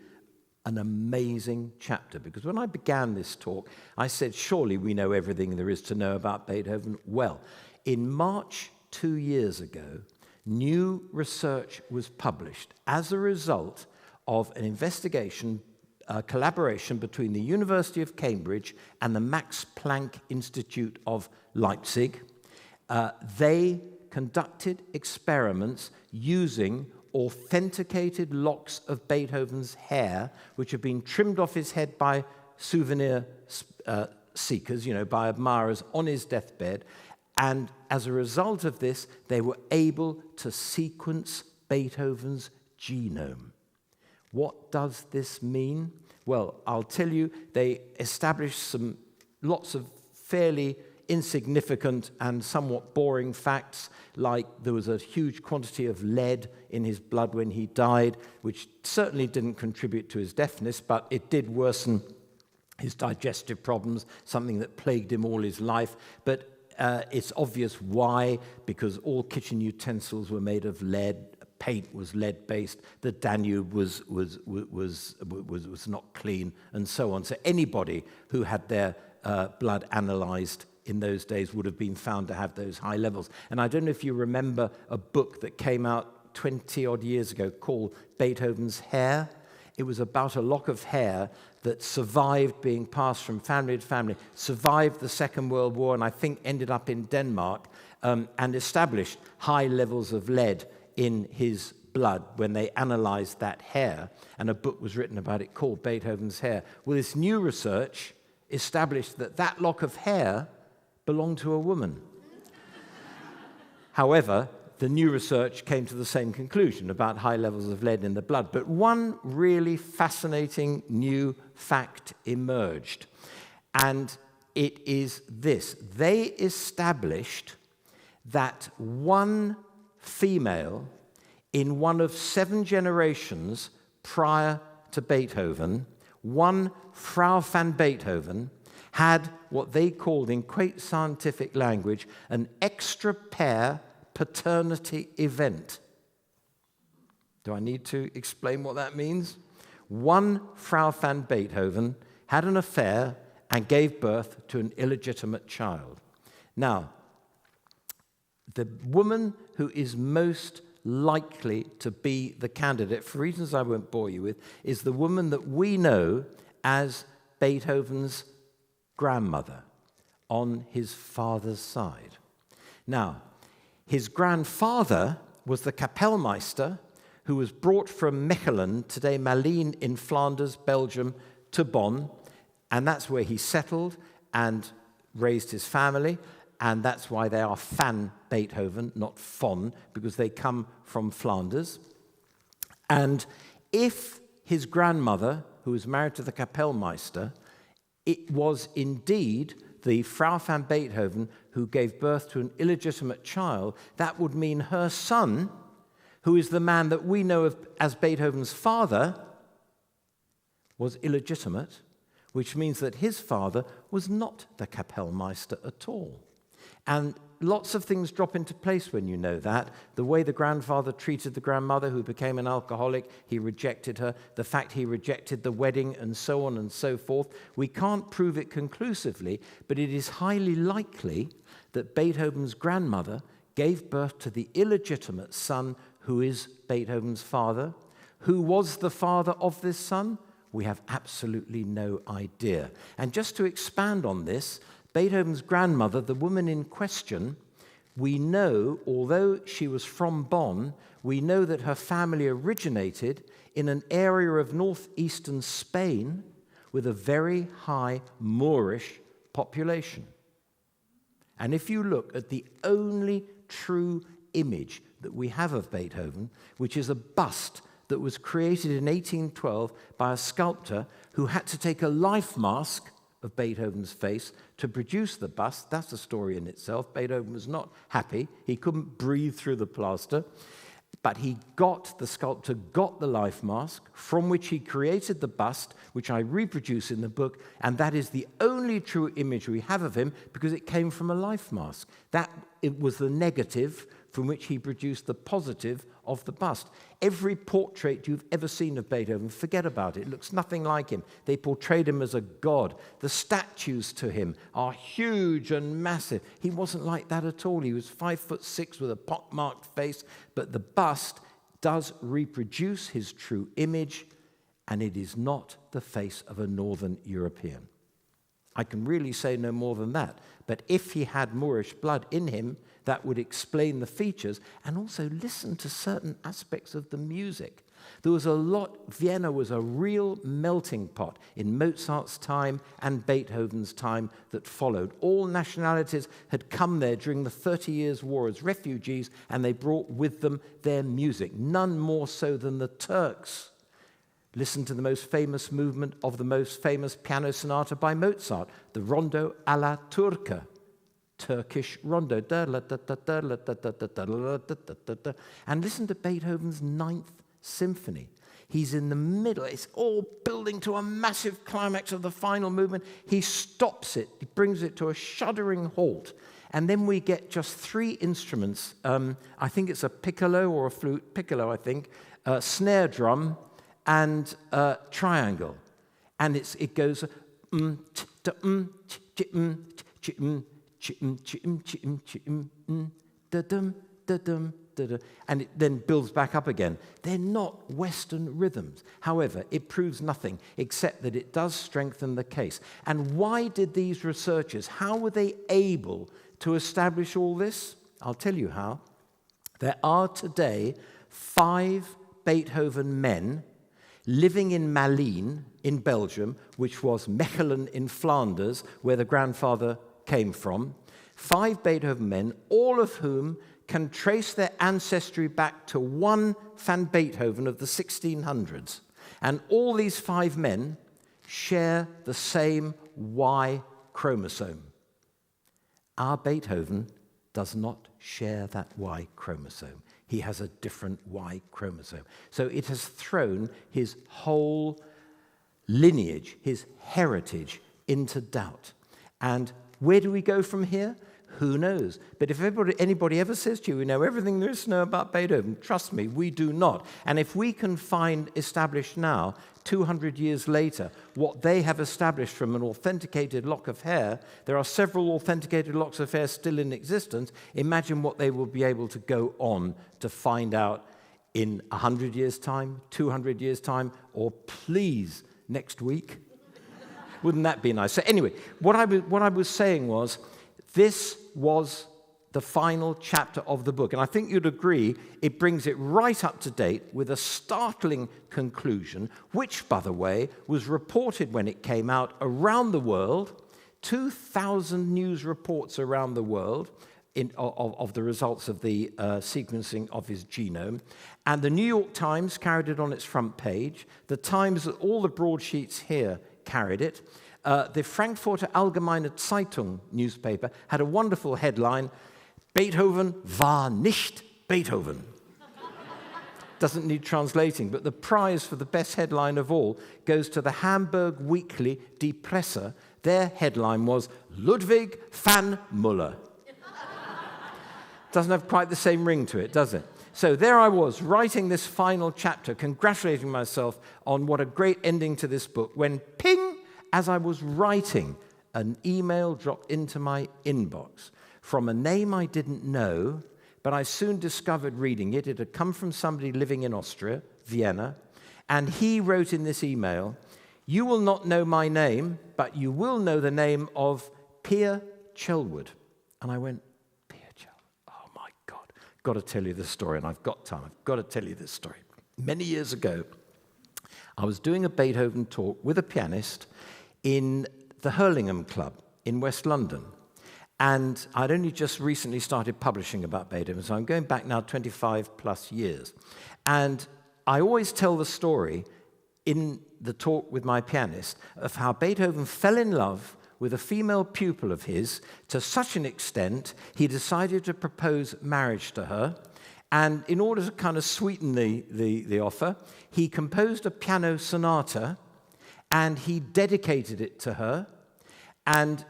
Speaker 2: an amazing chapter, because when I began this talk, I said, surely we know everything there is to know about Beethoven. Well, in March 2 years ago, new research was published as a result of an investigation, a collaboration between the University of Cambridge and the Max Planck Institute of Leipzig. They conducted experiments using authenticated locks of Beethoven's hair, which had been trimmed off his head by souvenir seekers, by admirers on his deathbed. And as a result of this, they were able to sequence Beethoven's genome. What does this mean? Well, I'll tell you, they established lots of fairly insignificant and somewhat boring facts, like there was a huge quantity of lead in his blood when he died, which certainly didn't contribute to his deafness, but it did worsen his digestive problems, something that plagued him all his life. But it's obvious why, because all kitchen utensils were made of lead, paint was lead-based, the Danube was not clean, and so on. So anybody who had their blood analyzed in those days would have been found to have those high levels. And I don't know if you remember a book that came out 20-odd years ago called Beethoven's Hair. It was about a lock of hair that survived being passed from family to family, survived the Second World War, and I think ended up in Denmark, and established high levels of lead in his blood when they analyzed that hair. And a book was written about it called Beethoven's Hair. Well, this new research established that that lock of hair belonged to a woman. However, the new research came to the same conclusion about high levels of lead in the blood. But one really fascinating new fact emerged, and it is this. They established that one female in one of 7 generations prior to Beethoven, one Frau van Beethoven, had what they called in quite scientific language an extra pair paternity event. Do I need to explain what that means? One Frau van Beethoven had an affair and gave birth to an illegitimate child. Now, the woman who is most likely to be the candidate, for reasons I won't bore you with, is the woman that we know as Beethoven's grandmother on his father's side. Now, his grandfather was the Kapellmeister who was brought from Mechelen, today Malines in Flanders, Belgium, to Bonn, and that's where he settled and raised his family, and that's why they are Van Beethoven, not von, because they come from Flanders. And if his grandmother, who was married to the Kapellmeister, it was indeed the Frau van Beethoven who gave birth to an illegitimate child, that would mean her son, who is the man that we know of as Beethoven's father, was illegitimate, which means that his father was not the Kapellmeister at all. And lots of things drop into place when you know that. The way the grandfather treated the grandmother, who became an alcoholic, he rejected her, the fact he rejected the wedding, and so on and so forth. We can't prove it conclusively, but it is highly likely that Beethoven's grandmother gave birth to the illegitimate son who is Beethoven's father. Who was the father of this son? We have absolutely no idea. And just to expand on this, Beethoven's grandmother, the woman in question, we know, although she was from Bonn, we know that her family originated in an area of northeastern Spain with a very high Moorish population. And if you look at the only true image that we have of Beethoven, which is a bust that was created in 1812 by a sculptor who had to take a life mask of Beethoven's face to produce the bust. That's a story in itself. Beethoven was not happy. He couldn't breathe through the plaster. But the sculptor got the life mask from which he created the bust, which I reproduce in the book, and that is the only true image we have of him because it came from a life mask. It was the negative from which he produced the positive of the bust. Every portrait you've ever seen of Beethoven, forget about it. It looks nothing like him. They portrayed him as a god. The statues to him are huge and massive. He wasn't like that at all. He was 5'6" with a pockmarked face, but the bust does reproduce his true image, and it is not the face of a Northern European. I can really say no more than that. But if he had Moorish blood in him, that would explain the features, and also listen to certain aspects of the music. There was a lot. Vienna was a real melting pot in Mozart's time and Beethoven's time that followed. All nationalities had come there during the 30 Years' War as refugees, and they brought with them their music, none more so than the Turks. Listen to the most famous movement of the most famous piano sonata by Mozart, the Rondo alla Turca, Turkish rondo. And listen to Beethoven's Ninth Symphony. He's in the middle. It's all building to a massive climax of the final movement. He stops it. He brings it to a shuddering halt. And then we get just 3 instruments. I think it's a piccolo or a flute. Piccolo, I think. Snare drum and triangle. And it goes... and it then builds back up again. They're not Western rhythms. However, it proves nothing except that it does strengthen the case. And why did these researchers, how were they able to establish all this? I'll tell you how. There are today 5 Beethoven men living in Malines in Belgium, which was Mechelen in Flanders, where the grandfather came from. 5 Beethoven men, all of whom can trace their ancestry back to one Van Beethoven of the 1600s. And all these 5 men share the same Y chromosome. Our Beethoven does not share that Y chromosome. He has a different Y chromosome. So it has thrown his whole lineage, his heritage, into doubt. And where do we go from here? Who knows? But if anybody ever says to you, we know everything there is to know about Beethoven, trust me, we do not. And if we can find established now, 200 years later, what they have established from an authenticated lock of hair, there are several authenticated locks of hair still in existence. Imagine what they will be able to go on to find out in 100 years' time, 200 years' time, or please, next week. Wouldn't that be nice? So anyway, what I was saying was, this was the final chapter of the book. And I think you'd agree it brings it right up to date with a startling conclusion, which, by the way, was reported when it came out around the world. 2,000 news reports around the world of the results of the sequencing of his genome. And the New York Times carried it on its front page. The Times, all the broadsheets here carried it. The Frankfurter Allgemeine Zeitung newspaper had a wonderful headline, Beethoven war nicht Beethoven. Doesn't need translating, but the prize for the best headline of all goes to the Hamburg Weekly Die Presse. Their headline was Ludwig van Müller. Doesn't have quite the same ring to it, does it? So there I was, writing this final chapter, congratulating myself on what a great ending to this book, when ping, as I was writing, an email dropped into my inbox from a name I didn't know, but I soon discovered reading it. It had come from somebody living in Austria, Vienna, and he wrote in this email, "You will not know my name, but you will know the name of Pierre Chelwood." And I went, Pierre Chelwood, oh my God, got to tell you this story, and I've got time, I've got to tell you this story. Many years ago, I was doing a Beethoven talk with a pianist in the Hurlingham Club in West London. And I'd only just recently started publishing about Beethoven, so I'm going back now 25 plus years. And I always tell the story in the talk with my pianist of how Beethoven fell in love with a female pupil of his to such an extent he decided to propose marriage to her. And in order to kind of sweeten the offer, he composed a piano sonata and he dedicated it to her, and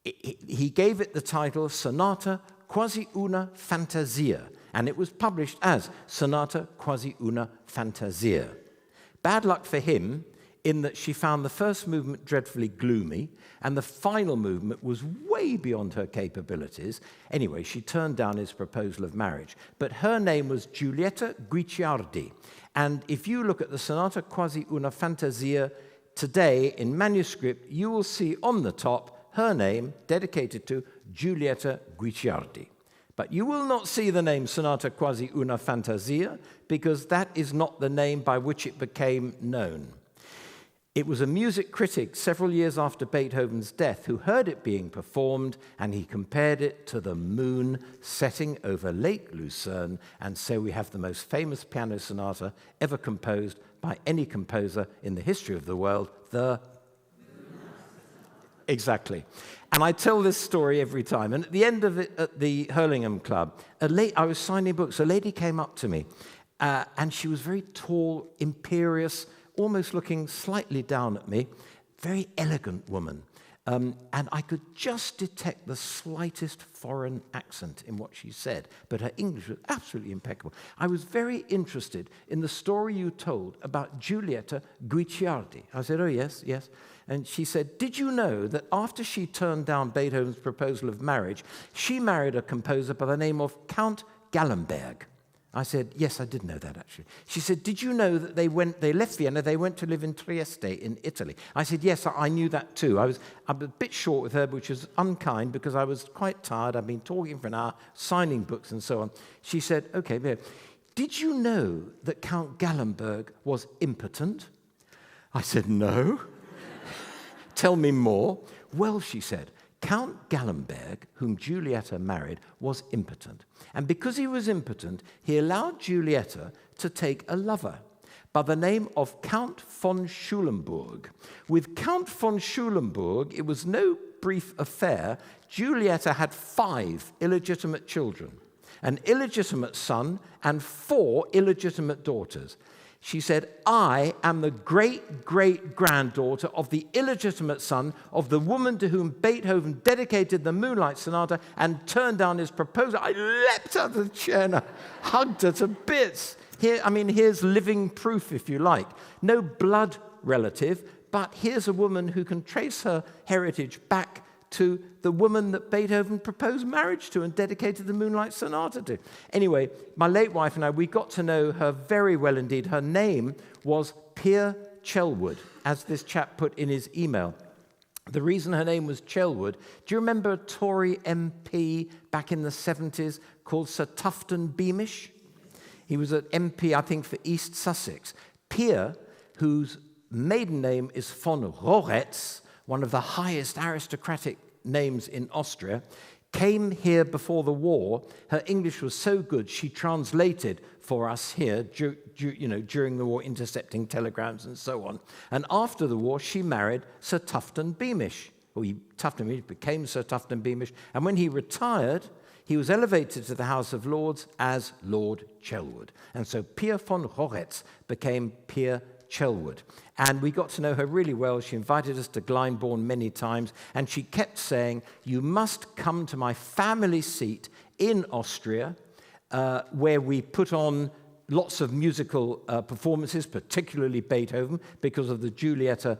Speaker 2: he gave it the title Sonata Quasi una Fantasia, and it was published as Sonata Quasi una Fantasia. Bad luck for him, in that she found the first movement dreadfully gloomy, and the final movement was way beyond her capabilities. Anyway, she turned down his proposal of marriage. But her name was Giulietta Guicciardi, and if you look at the Sonata Quasi una Fantasia today in manuscript, you will see on the top her name dedicated to Giulietta Guicciardi. But you will not see the name Sonata Quasi una Fantasia, because that is not the name by which it became known. It was a music critic several years after Beethoven's death who heard it being performed, and he compared it to the moon setting over Lake Lucerne, and so we have the most famous piano sonata ever composed by any composer in the history of the world, the... Exactly. And I tell this story every time. And at the end of it, at the Hurlingham Club, I was signing books. A lady came up to me, And she was very tall, imperious, almost looking slightly down at me. Very elegant woman. And I could just detect the slightest foreign accent in what she said, but her English was absolutely impeccable. I was very interested in the story you told about Giulietta Guicciardi. I said, oh, yes, yes. And she said, did you know that after she turned down Beethoven's proposal of marriage, she married a composer by the name of Count Gallenberg? I said, yes, I did know that, actually. She said, did you know that they left Vienna, they went to live in Trieste in Italy? I said, yes, I knew that too. I'm a bit short with her, which was unkind because I was quite tired. I'd been talking for an hour, signing books and so on. She said, okay, did you know that Count Gallenberg was impotent? I said, no. Tell me more. Well, she said, Count Gallenberg, whom Giulietta married, was impotent. And because he was impotent, he allowed Giulietta to take a lover by the name of Count von Schulenburg. With Count von Schulenburg, it was no brief affair. Giulietta had 5 illegitimate children, an illegitimate son and 4 illegitimate daughters. She said, I am the great-great-granddaughter of the illegitimate son of the woman to whom Beethoven dedicated the Moonlight Sonata and turned down his proposal. I leapt out of the chair and I hugged her to bits. Here's living proof, if you like. No blood relative, but here's a woman who can trace her heritage back to the woman that Beethoven proposed marriage to and dedicated the Moonlight Sonata to. Anyway, my late wife and I, we got to know her very well indeed. Her name was Pia Chelwood, as this chap put in his email. The reason her name was Chelwood, do you remember a Tory MP back in the 70s called Sir Tufton Beamish? He was an MP, I think, for East Sussex. Pia, whose maiden name is von Roretz, one of the highest aristocratic names in Austria, came here before the war. Her English was so good, she translated for us here during the war, intercepting telegrams and so on. And after the war, she married Sir Tufton Beamish. Tufton Beamish became Sir Tufton Beamish. And when he retired, he was elevated to the House of Lords as Lord Chelwood. And so Pia von Roretz became Pia Chelwood. And we got to know her really well. She invited us to Glyndebourne many times, and she kept saying, you must come to my family seat in Austria, where we put on lots of musical performances, particularly Beethoven, because of the Giulietta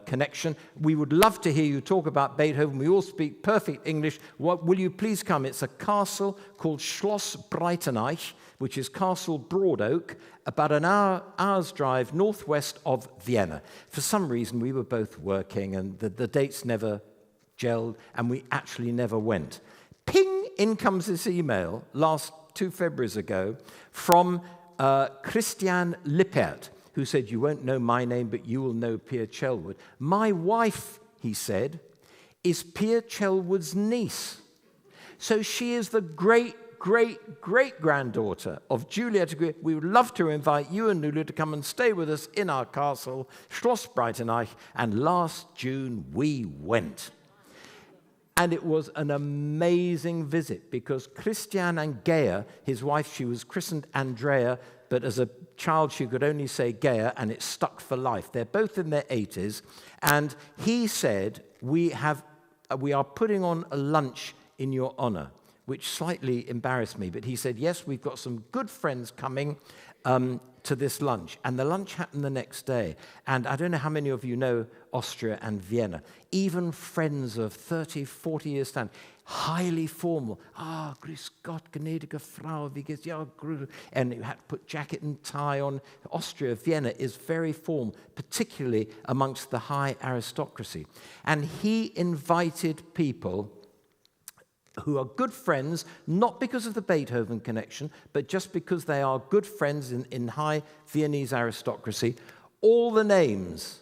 Speaker 2: connection. We would love to hear you talk about Beethoven. We all speak perfect English. Will you please come? It's a castle called Schloss Breitenreich, which is Castle Broadoak, about an hour's drive northwest of Vienna. For some reason, we were both working, and the dates never gelled, and we actually never went. Ping! In comes this email last 2 Februaries ago from Christian Lippert, who said, you won't know my name, but you will know Pia Chelwood. My wife, he said, is Pia Chelwood's niece. So she is the great-great-great-granddaughter of Giulietta. We would love to invite you and Lulu to come and stay with us in our castle, Schloss Breitenreich, and last June we went. And it was an amazing visit because Christian and Gea, his wife, she was christened Andrea, but as a child she could only say Gea, and it stuck for life. They're both in their 80s, and he said, we are putting on a lunch in your honor, which slightly embarrassed me. But he said, yes, we've got some good friends coming to this lunch. And the lunch happened the next day. And I don't know how many of you know Austria and Vienna. Even friends of 30, 40 years stand, highly formal. Grüß Gott, gnädige Frau, wie geht's? Ja, and you had to put jacket and tie on. Austria, Vienna is very formal, particularly amongst the high aristocracy. And he invited people who are good friends, not because of the Beethoven connection, but just because they are good friends in high Viennese aristocracy. All the names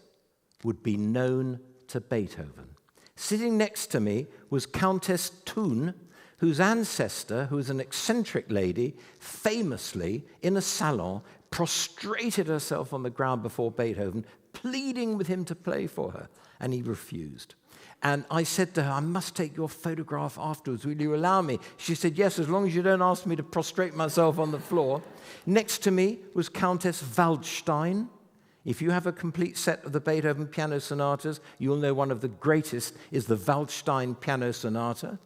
Speaker 2: would be known to Beethoven. Sitting next to me was Countess Thun, whose ancestor, who was an eccentric lady, famously, in a salon, prostrated herself on the ground before Beethoven, pleading with him to play for her, and he refused. And I said to her, I must take your photograph afterwards. Will you allow me? She said, yes, as long as you don't ask me to prostrate myself on the floor. Next to me was Countess Waldstein. If you have a complete set of the Beethoven piano sonatas, you'll know one of the greatest is the Waldstein piano sonata.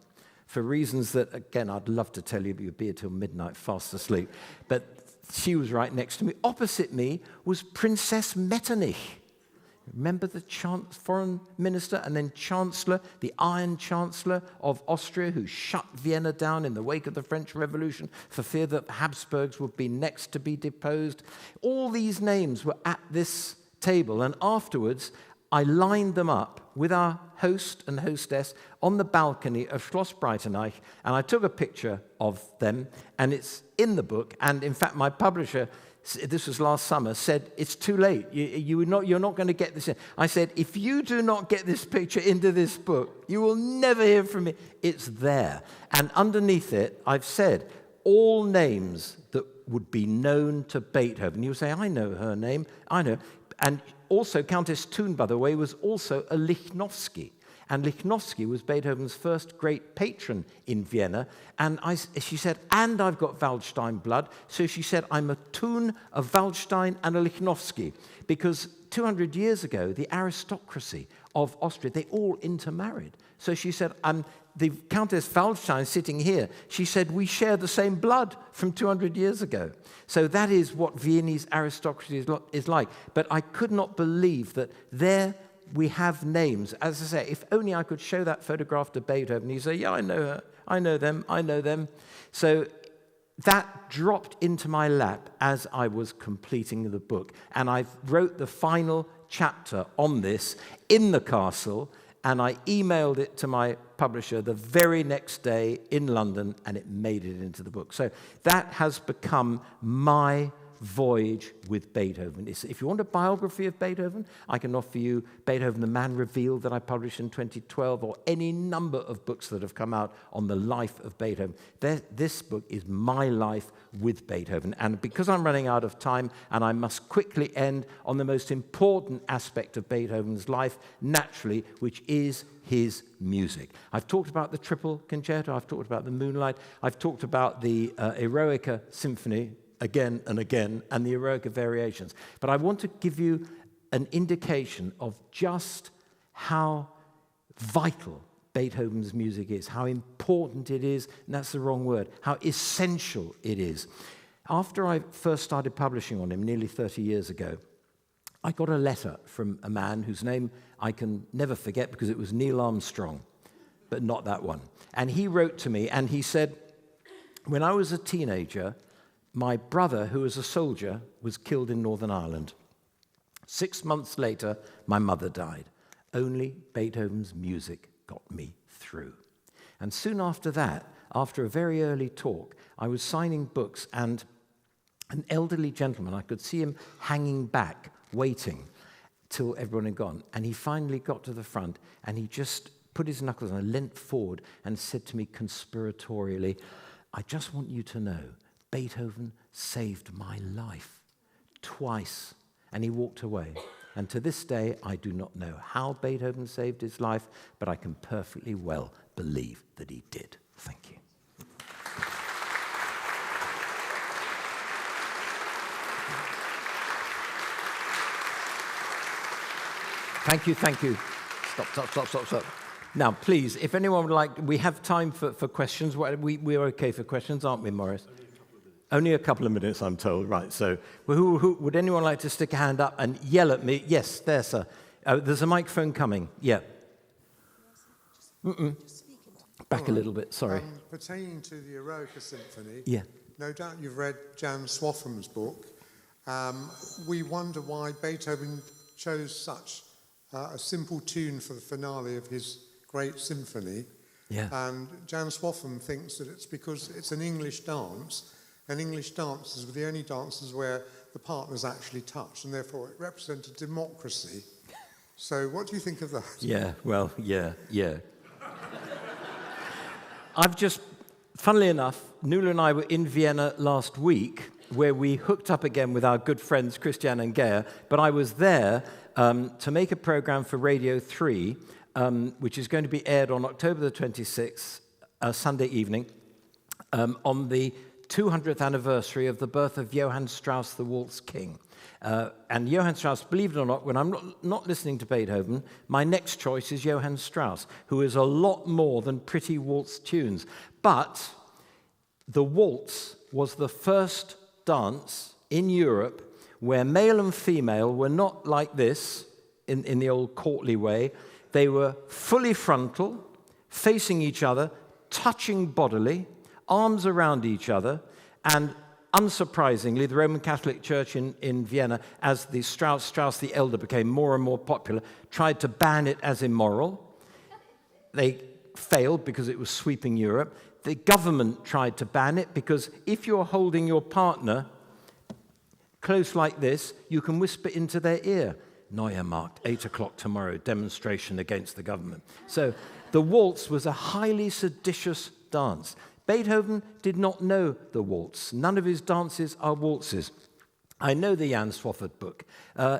Speaker 2: For reasons that, again, I'd love to tell you, but you'd be here till midnight fast asleep. But she was right next to me. Opposite me was Princess Metternich. Remember the foreign minister and then chancellor, the Iron Chancellor of Austria, who shut Vienna down in the wake of the French Revolution for fear that Habsburgs would be next to be deposed. All these names were at this table, and afterwards I lined them up with our host and hostess on the balcony of Schloss Breitenreich, and I took a picture of them, and it's in the book. And in fact, my publisher, this was last summer, said, it's too late. You're not going to get this in. I said, if you do not get this picture into this book, you will never hear from me. It's there. And underneath it, I've said, all names that would be known to Beethoven. You'll say, I know her name. I know. And also, Countess Thun, by the way, was also a Lichnowsky. And Lichnowsky was Beethoven's first great patron in Vienna. And she said, and I've got Waldstein blood. So she said, I'm a Thun, a Waldstein, and a Lichnowsky. Because 200 years ago, the aristocracy of Austria, they all intermarried. So she said, the Countess Waldstein sitting here, she said, we share the same blood from 200 years ago. So that is what Viennese aristocracy is like. But I could not believe that there we have names. As I say, if only I could show that photograph to Beethoven, he'd say, yeah, I know her, I know them. So that dropped into my lap as I was completing the book. And I wrote the final chapter on this in the castle, and I emailed it to my publisher the very next day in London, and it made it into the book. So that has become my voyage with Beethoven. If you want a biography of Beethoven, I can offer you Beethoven, the Man Revealed, that I published in 2012, or any number of books that have come out on the life of Beethoven. This book is my life with Beethoven. And because I'm running out of time, and I must quickly end on the most important aspect of Beethoven's life, naturally, which is his music. I've talked about the Triple Concerto, I've talked about the Moonlight, I've talked about the Eroica Symphony, again and again, and the Eroica Variations. But I want to give you an indication of just how vital Beethoven's music is, how important it is, and that's the wrong word, how essential it is. After I first started publishing on him nearly 30 years ago, I got a letter from a man whose name I can never forget because it was Neil Armstrong, but not that one. And he wrote to me and he said, when I was a teenager, my brother, who was a soldier, was killed in Northern Ireland. 6 months later, my mother died. Only Beethoven's music got me through. And soon after that, after a very early talk, I was signing books, and an elderly gentleman, I could see him hanging back, waiting till everyone had gone. And he finally got to the front, and he just put his knuckles on and leant forward and said to me conspiratorially, I just want you to know, Beethoven saved my life twice. And he walked away. And to this day, I do not know how Beethoven saved his life, but I can perfectly well believe that he did. Thank you. Thank you. Stop. Now, please, if anyone would like, we have time for questions. We're okay for questions, aren't we, Maurice? Only a couple of minutes, I'm told. Right, so who would anyone like to stick a hand up and yell at me? Yes, there, sir. There's a microphone coming. Yeah. Back a little bit, sorry.
Speaker 3: Pertaining to the Eroica Symphony,
Speaker 2: yeah.
Speaker 3: No doubt you've read Jan Swatham's book. We wonder why Beethoven chose such a simple tune for the finale of his great symphony.
Speaker 2: Yeah.
Speaker 3: And Jan Swatham thinks that it's because it's an English dance, and English dances were the only dances where the partners actually touched, and therefore it represented democracy. So what do you think of that?
Speaker 2: Yeah. I've just, funnily enough, Nuala and I were in Vienna last week, where we hooked up again with our good friends Christian and Gea, but I was there to make a program for Radio 3 which is going to be aired on October the 26th, Sunday evening, on the 200th anniversary of the birth of Johann Strauss, the Waltz King. And Johann Strauss, believe it or not, when I'm not listening to Beethoven, my next choice is Johann Strauss, who is a lot more than pretty waltz tunes. But the waltz was the first dance in Europe where male and female were not like this, in the old courtly way. They were fully frontal, facing each other, touching bodily, arms around each other, and unsurprisingly, the Roman Catholic Church in Vienna, as the Strauss the Elder became more and more popular, tried to ban it as immoral. They failed because it was sweeping Europe. The government tried to ban it because if you're holding your partner close like this, you can whisper into their ear, Neuer marked, 8 o'clock tomorrow, demonstration against the government. So the waltz was a highly seditious dance. Beethoven did not know the waltz. None of his dances are waltzes. I know the Jan Swofford book.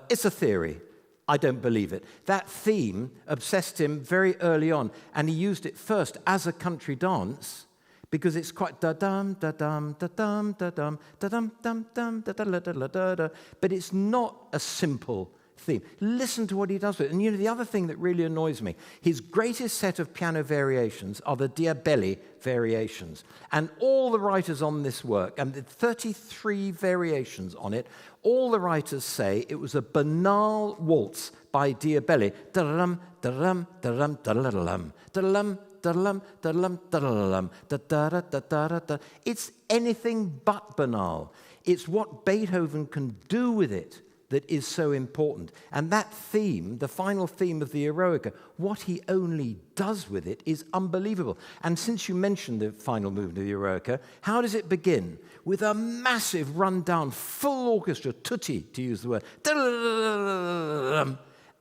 Speaker 2: It's a theory. I don't believe it. That theme obsessed him very early on, and he used it first as a country dance because it's quite da-dum, da-dum, da-dum, da-dum, da-dum, dum-dum, da-da-da-da-da-da, but it's not a simple theme. Listen to what he does with it. And you know, the other thing that really annoys me, his greatest set of piano variations are the Diabelli variations. And all the writers on this work, and the 33 variations on it, all the writers say it was a banal waltz by Diabelli. Da-da-dum, da-da-dum, da-da-dum, da-da-da-dum, da-da-dum, da-da-dum, da-da-dum, da-da-da-dum, da-da-da-da-da-da. It's anything but banal. It's what Beethoven can do with it that is so important. And that theme, the final theme of the Eroica, what he only does with it is unbelievable. And since you mentioned the final movement of the Eroica, how does it begin? With a massive run-down, full orchestra, tutti, to use the word.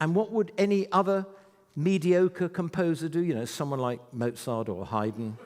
Speaker 2: And what would any other mediocre composer do? You know, someone like Mozart or Haydn.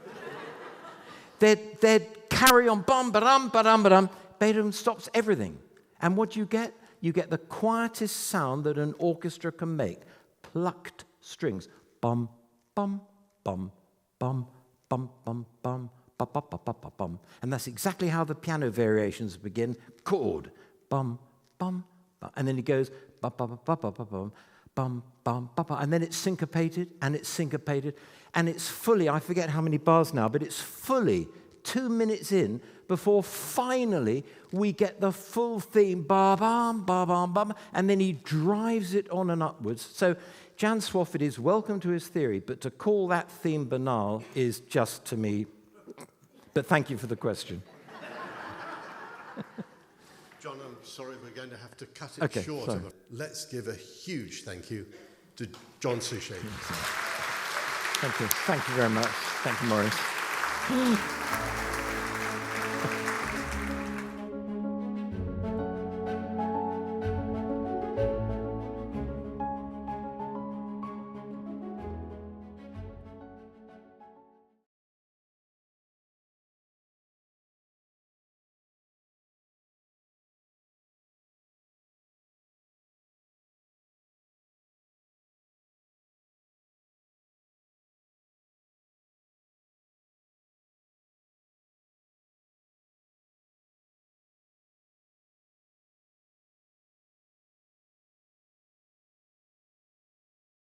Speaker 2: They'd carry on, bum, ba-dum, ba-dum, ba-dum. Beethoven stops everything. And what do you get? You get the quietest sound that an orchestra can make. Plucked strings. Bum, bum, bum, bum, bum, bum, bum, bum, bum, bum, bum, bum. And that's exactly how the piano variations begin. Chord. Bum, bum, bum. And then he goes bum, bum, bum, bum, bum, bum, bum, bum, bum, bum. And then it's syncopated, and it's syncopated. And it's fully, I forget how many bars now, but it's fully 2 minutes in before finally we get the full theme, ba-bum, ba-bum, bum, and then he drives it on and upwards. So Jan Swofford is welcome to his theory, but to call that theme banal is just, to me, but thank you for the question.
Speaker 1: John, I'm sorry, we're going to have to cut it short.
Speaker 2: Sorry.
Speaker 1: Let's give a huge thank you to John Suchet.
Speaker 2: Thank you. Thank you very much. Thank you, Maurice.